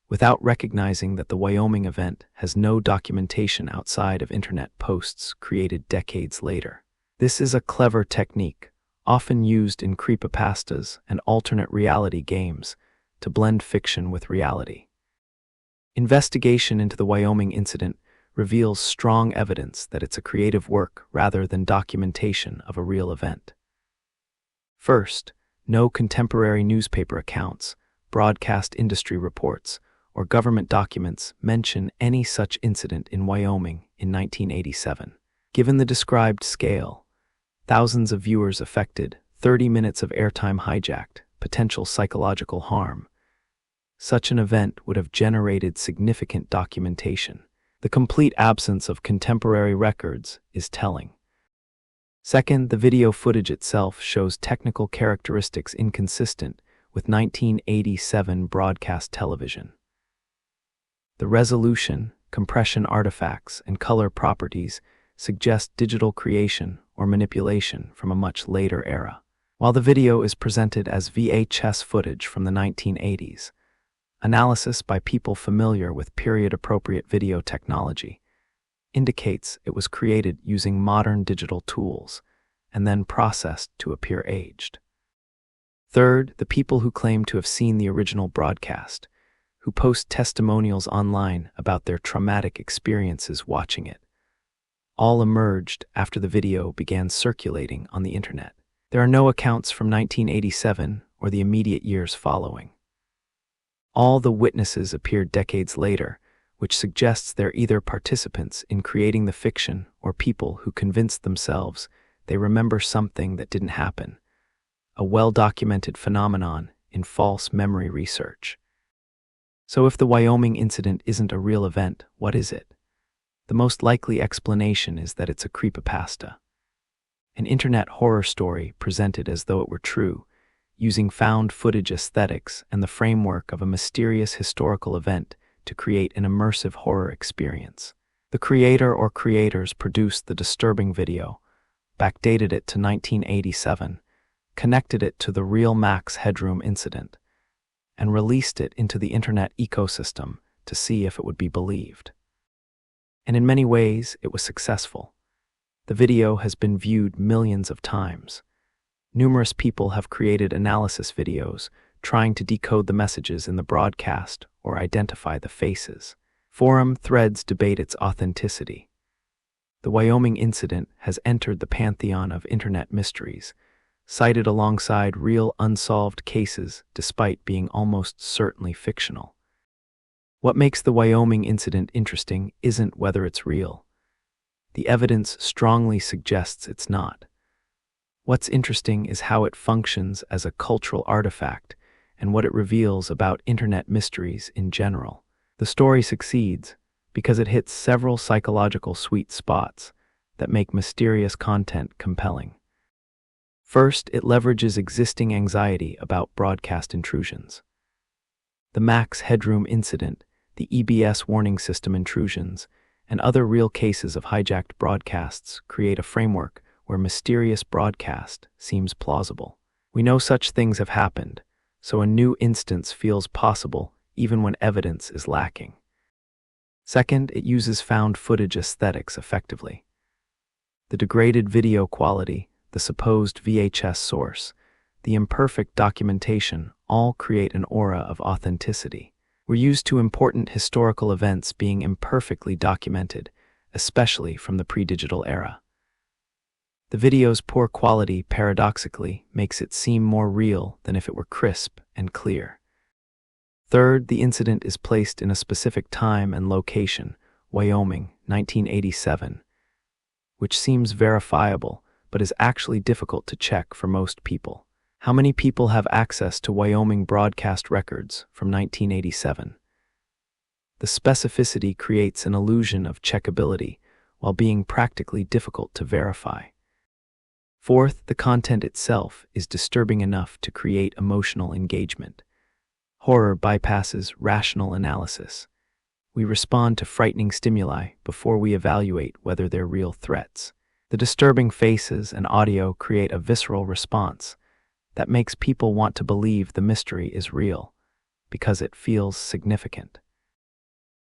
without recognizing that the Wyoming event has no documentation outside of internet posts created decades later. This is a clever technique, often used in creepypastas and alternate reality games, to blend fiction with reality. Investigation into the Wyoming incident reveals strong evidence that it's a creative work rather than documentation of a real event. First, no contemporary newspaper accounts, broadcast industry reports, or government documents mention any such incident in Wyoming in 1987. Given the described scale, thousands of viewers affected, 30 minutes of airtime hijacked, potential psychological harm, such an event would have generated significant documentation. The complete absence of contemporary records is telling. Second, the video footage itself shows technical characteristics inconsistent with 1987 broadcast television. The resolution, compression artifacts, and color properties suggest digital creation or manipulation from a much later era. While the video is presented as VHS footage from the 1980s, Analysis by people familiar with period-appropriate video technology indicates it was created using modern digital tools and then processed to appear aged. Third, the people who claim to have seen the original broadcast, who post testimonials online about their traumatic experiences watching it, all emerged after the video began circulating on the internet. There are no accounts from 1987 or the immediate years following. All the witnesses appeared decades later, which suggests they're either participants in creating the fiction or people who convinced themselves they remember something that didn't happen, a well-documented phenomenon in false memory research. So if the Wyoming incident isn't a real event, what is it? The most likely explanation is that it's a creepypasta, an internet horror story presented as though it were true, using found footage aesthetics and the framework of a mysterious historical event to create an immersive horror experience. The creator or creators produced the disturbing video, backdated it to 1987, connected it to the real Max Headroom incident, and released it into the internet ecosystem to see if it would be believed. And in many ways, it was successful. The video has been viewed millions of times. Numerous people have created analysis videos trying to decode the messages in the broadcast or identify the faces. Forum threads debate its authenticity. The Wyoming incident has entered the pantheon of internet mysteries, cited alongside real unsolved cases despite being almost certainly fictional. What makes the Wyoming incident interesting isn't whether it's real. The evidence strongly suggests it's not. What's interesting is how it functions as a cultural artifact and what it reveals about internet mysteries in general. The story succeeds because it hits several psychological sweet spots that make mysterious content compelling. First, it leverages existing anxiety about broadcast intrusions. The Max Headroom incident, the EBS warning system intrusions, and other real cases of hijacked broadcasts create a framework where mysterious broadcast seems plausible. We know such things have happened, so a new instance feels possible even when evidence is lacking. Second, it uses found footage aesthetics effectively. The degraded video quality, the supposed VHS source, the imperfect documentation all create an aura of authenticity. Were used to important historical events being imperfectly documented, especially from the pre-digital era. The video's poor quality, paradoxically, makes it seem more real than if it were crisp and clear. Third, the incident is placed in a specific time and location, Wyoming, 1987, which seems verifiable, but is actually difficult to check for most people. How many people have access to Wyoming broadcast records from 1987? The specificity creates an illusion of checkability while being practically difficult to verify. Fourth, the content itself is disturbing enough to create emotional engagement. Horror bypasses rational analysis. We respond to frightening stimuli before we evaluate whether they're real threats. The disturbing faces and audio create a visceral response that makes people want to believe the mystery is real, because it feels significant.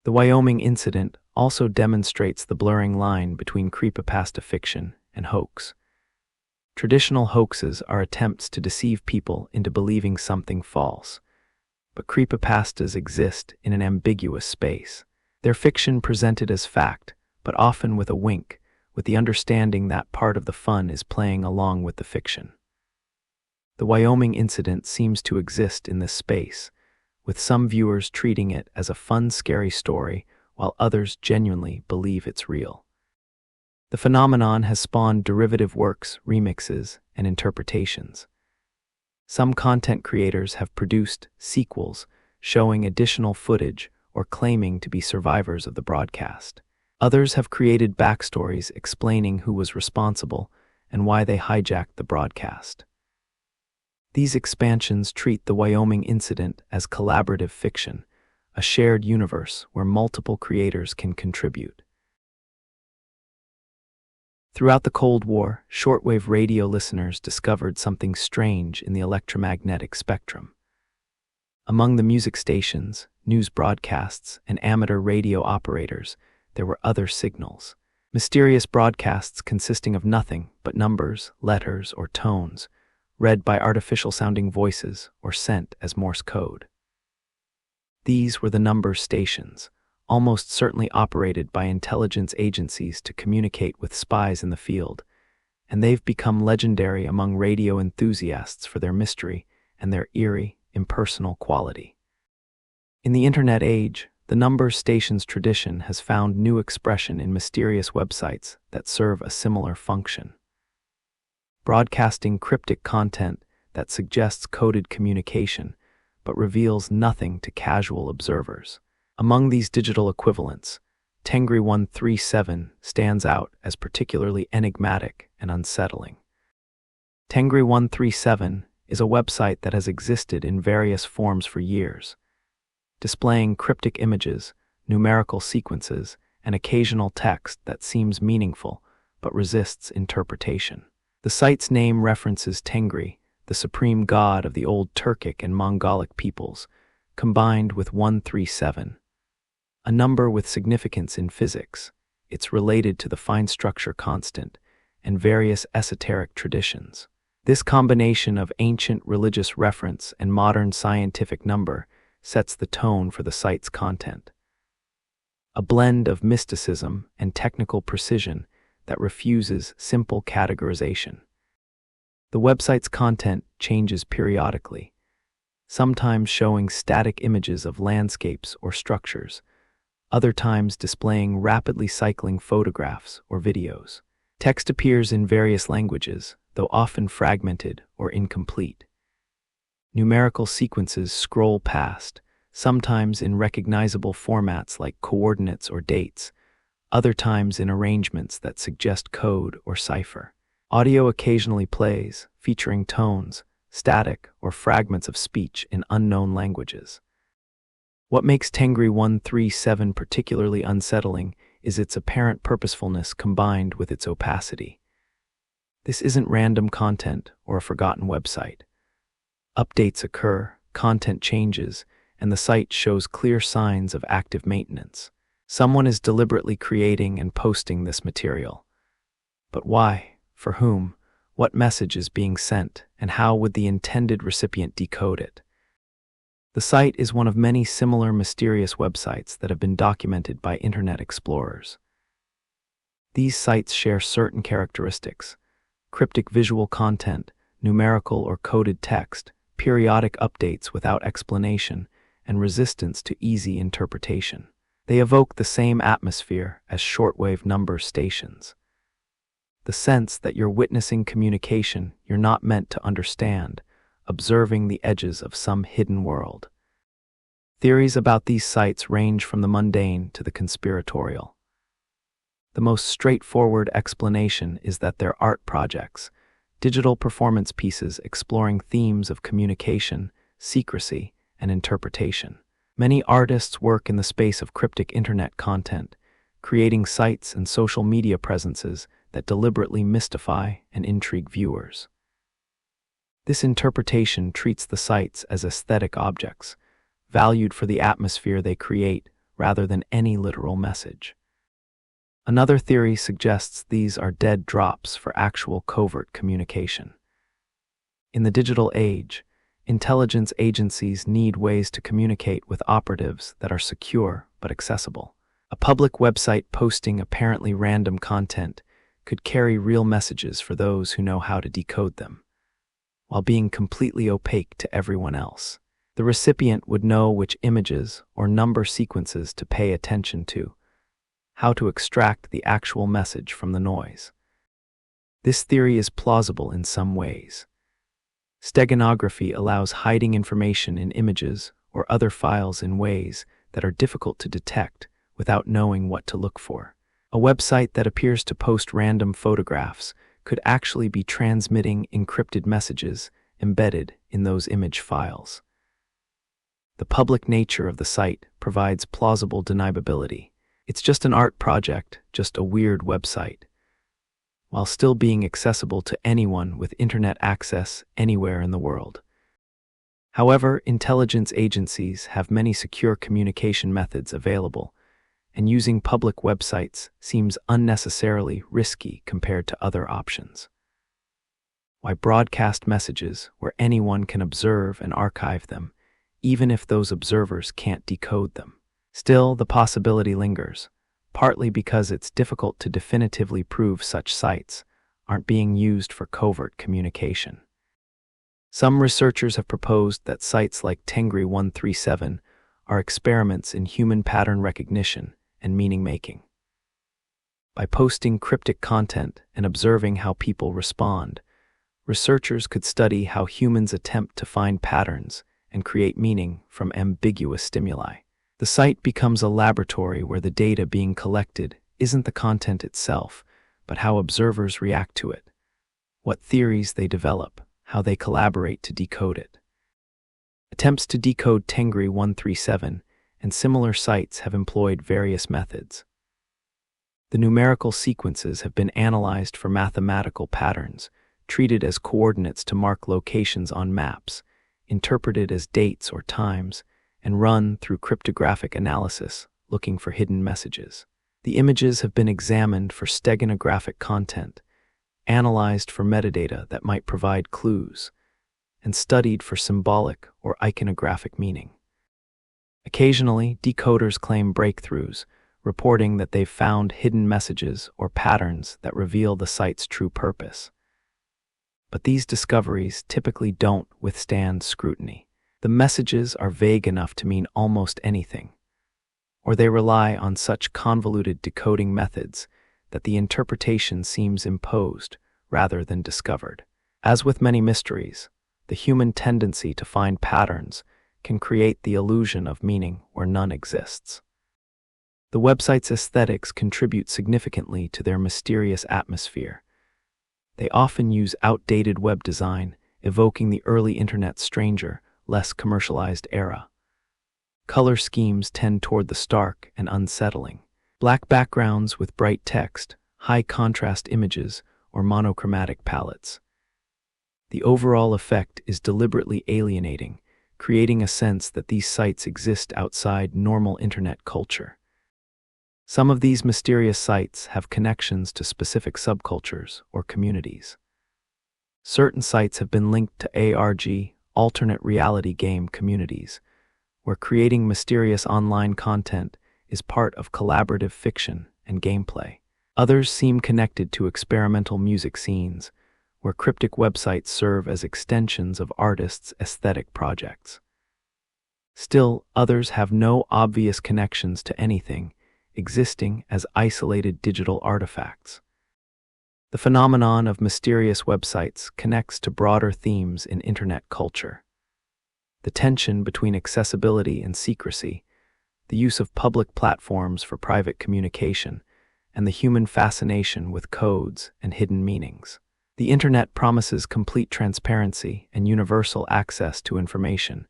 The Wyoming incident also demonstrates the blurring line between creepypasta fiction and hoax. Traditional hoaxes are attempts to deceive people into believing something false, but creepypastas exist in an ambiguous space. They're fiction presented as fact, but often with a wink, with the understanding that part of the fun is playing along with the fiction. The Wyoming incident seems to exist in this space, with some viewers treating it as a fun, scary story, while others genuinely believe it's real. The phenomenon has spawned derivative works, remixes, and interpretations. Some content creators have produced sequels showing additional footage or claiming to be survivors of the broadcast. Others have created backstories explaining who was responsible and why they hijacked the broadcast. These expansions treat the Wyoming incident as collaborative fiction, a shared universe where multiple creators can contribute. Throughout the Cold War, shortwave radio listeners discovered something strange in the electromagnetic spectrum. Among the music stations, news broadcasts, and amateur radio operators, there were other signals. Mysterious broadcasts consisting of nothing but numbers, letters, or tones, read by artificial-sounding voices or sent as Morse code. These were the number stations, almost certainly operated by intelligence agencies to communicate with spies in the field, and they've become legendary among radio enthusiasts for their mystery and their eerie, impersonal quality. In the Internet age, the number stations tradition has found new expression in mysterious websites that serve a similar function. Broadcasting cryptic content that suggests coded communication, but reveals nothing to casual observers. Among these digital equivalents, Tengri 137 stands out as particularly enigmatic and unsettling. Tengri 137 is a website that has existed in various forms for years, displaying cryptic images, numerical sequences, and occasional text that seems meaningful but resists interpretation. The site's name references Tengri, the supreme god of the old Turkic and Mongolic peoples, combined with 137, a number with significance in physics. It's related to the fine structure constant and various esoteric traditions. This combination of ancient religious reference and modern scientific number sets the tone for the site's content. A blend of mysticism and technical precision that refuses simple categorization. The website's content changes periodically, sometimes showing static images of landscapes or structures, other times displaying rapidly cycling photographs or videos. Text appears in various languages, though often fragmented or incomplete. Numerical sequences scroll past, sometimes in recognizable formats like coordinates or dates, other times in arrangements that suggest code or cipher. Audio occasionally plays, featuring tones, static, or fragments of speech in unknown languages. What makes Tengri 137 particularly unsettling is its apparent purposefulness combined with its opacity. This isn't random content or a forgotten website. Updates occur, content changes, and the site shows clear signs of active maintenance. Someone is deliberately creating and posting this material. But why? For whom? What message is being sent, and how would the intended recipient decode it? The site is one of many similar mysterious websites that have been documented by Internet explorers. These sites share certain characteristics: cryptic visual content, numerical or coded text, periodic updates without explanation, and resistance to easy interpretation. They evoke the same atmosphere as shortwave number stations. The sense that you're witnessing communication you're not meant to understand, observing the edges of some hidden world. Theories about these sites range from the mundane to the conspiratorial. The most straightforward explanation is that they're art projects, digital performance pieces exploring themes of communication, secrecy, and interpretation. Many artists work in the space of cryptic internet content, creating sites and social media presences that deliberately mystify and intrigue viewers. This interpretation treats the sites as aesthetic objects, valued for the atmosphere they create rather than any literal message. Another theory suggests these are dead drops for actual covert communication. In the digital age, intelligence agencies need ways to communicate with operatives that are secure but accessible. A public website posting apparently random content could carry real messages for those who know how to decode them, while being completely opaque to everyone else. The recipient would know which images or number sequences to pay attention to, how to extract the actual message from the noise. This theory is plausible in some ways. Steganography allows hiding information in images or other files in ways that are difficult to detect without knowing what to look for. A website that appears to post random photographs could actually be transmitting encrypted messages embedded in those image files. The public nature of the site provides plausible deniability. It's just an art project, just a weird website, while still being accessible to anyone with internet access anywhere in the world. However, intelligence agencies have many secure communication methods available, and using public websites seems unnecessarily risky compared to other options. Why broadcast messages where anyone can observe and archive them, even if those observers can't decode them? Still, the possibility lingers, partly because it's difficult to definitively prove such sites aren't being used for covert communication. Some researchers have proposed that sites like Tengri 137 are experiments in human pattern recognition and meaning-making. By posting cryptic content and observing how people respond, researchers could study how humans attempt to find patterns and create meaning from ambiguous stimuli. The site becomes a laboratory where the data being collected isn't the content itself, but how observers react to it, what theories they develop, how they collaborate to decode it. Attempts to decode Tengri 137 and similar sites have employed various methods. The numerical sequences have been analyzed for mathematical patterns, treated as coordinates to mark locations on maps, interpreted as dates or times, and run through cryptographic analysis, looking for hidden messages. The images have been examined for steganographic content, analyzed for metadata that might provide clues, and studied for symbolic or iconographic meaning. Occasionally, decoders claim breakthroughs, reporting that they've found hidden messages or patterns that reveal the site's true purpose. But these discoveries typically don't withstand scrutiny. The messages are vague enough to mean almost anything, or they rely on such convoluted decoding methods that the interpretation seems imposed rather than discovered. As with many mysteries, the human tendency to find patterns can create the illusion of meaning where none exists. The website's aesthetics contribute significantly to their mysterious atmosphere. They often use outdated web design, evoking the early internet's stranger, less commercialized era. Color schemes tend toward the stark and unsettling. Black backgrounds with bright text, high contrast images, or monochromatic palettes. The overall effect is deliberately alienating, creating a sense that these sites exist outside normal internet culture. Some of these mysterious sites have connections to specific subcultures or communities. Certain sites have been linked to ARG, alternate reality game communities, where creating mysterious online content is part of collaborative fiction and gameplay. Others seem connected to experimental music scenes, where cryptic websites serve as extensions of artists' aesthetic projects. Still, others have no obvious connections to anything, existing as isolated digital artifacts. The phenomenon of mysterious websites connects to broader themes in internet culture. The tension between accessibility and secrecy, the use of public platforms for private communication, and the human fascination with codes and hidden meanings. The internet promises complete transparency and universal access to information,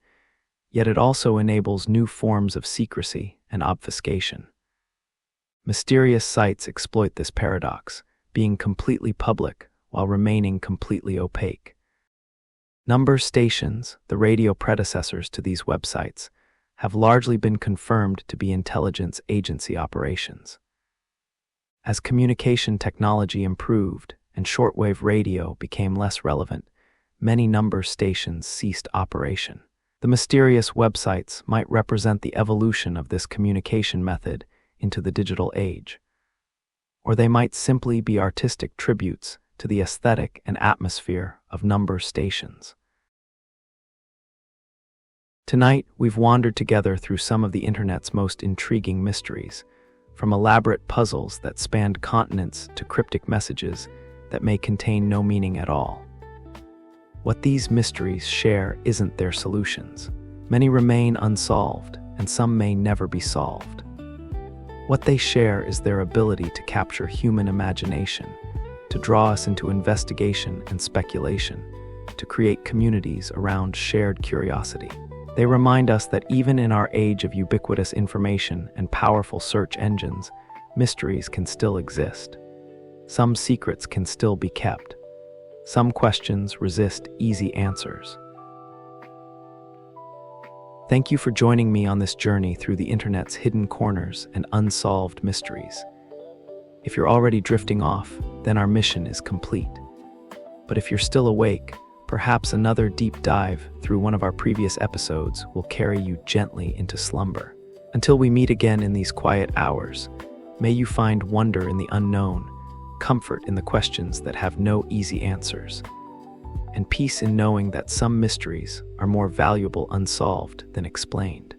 yet it also enables new forms of secrecy and obfuscation. Mysterious sites exploit this paradox, being completely public while remaining completely opaque. Number stations, the radio predecessors to these websites, have largely been confirmed to be intelligence agency operations. As communication technology improved and shortwave radio became less relevant, many number stations ceased operation. The mysterious websites might represent the evolution of this communication method into the digital age, or they might simply be artistic tributes to the aesthetic and atmosphere of number stations. Tonight, we've wandered together through some of the internet's most intriguing mysteries, from elaborate puzzles that spanned continents to cryptic messages that may contain no meaning at all. What these mysteries share isn't their solutions. Many remain unsolved, and some may never be solved. What they share is their ability to capture human imagination, to draw us into investigation and speculation, to create communities around shared curiosity. They remind us that even in our age of ubiquitous information and powerful search engines, mysteries can still exist. Some secrets can still be kept. Some questions resist easy answers. Thank you for joining me on this journey through the internet's hidden corners and unsolved mysteries. If you're already drifting off, then our mission is complete. But if you're still awake, perhaps another deep dive through one of our previous episodes will carry you gently into slumber. Until we meet again in these quiet hours, may you find wonder in the unknown, comfort in the questions that have no easy answers, and peace in knowing that some mysteries are more valuable unsolved than explained.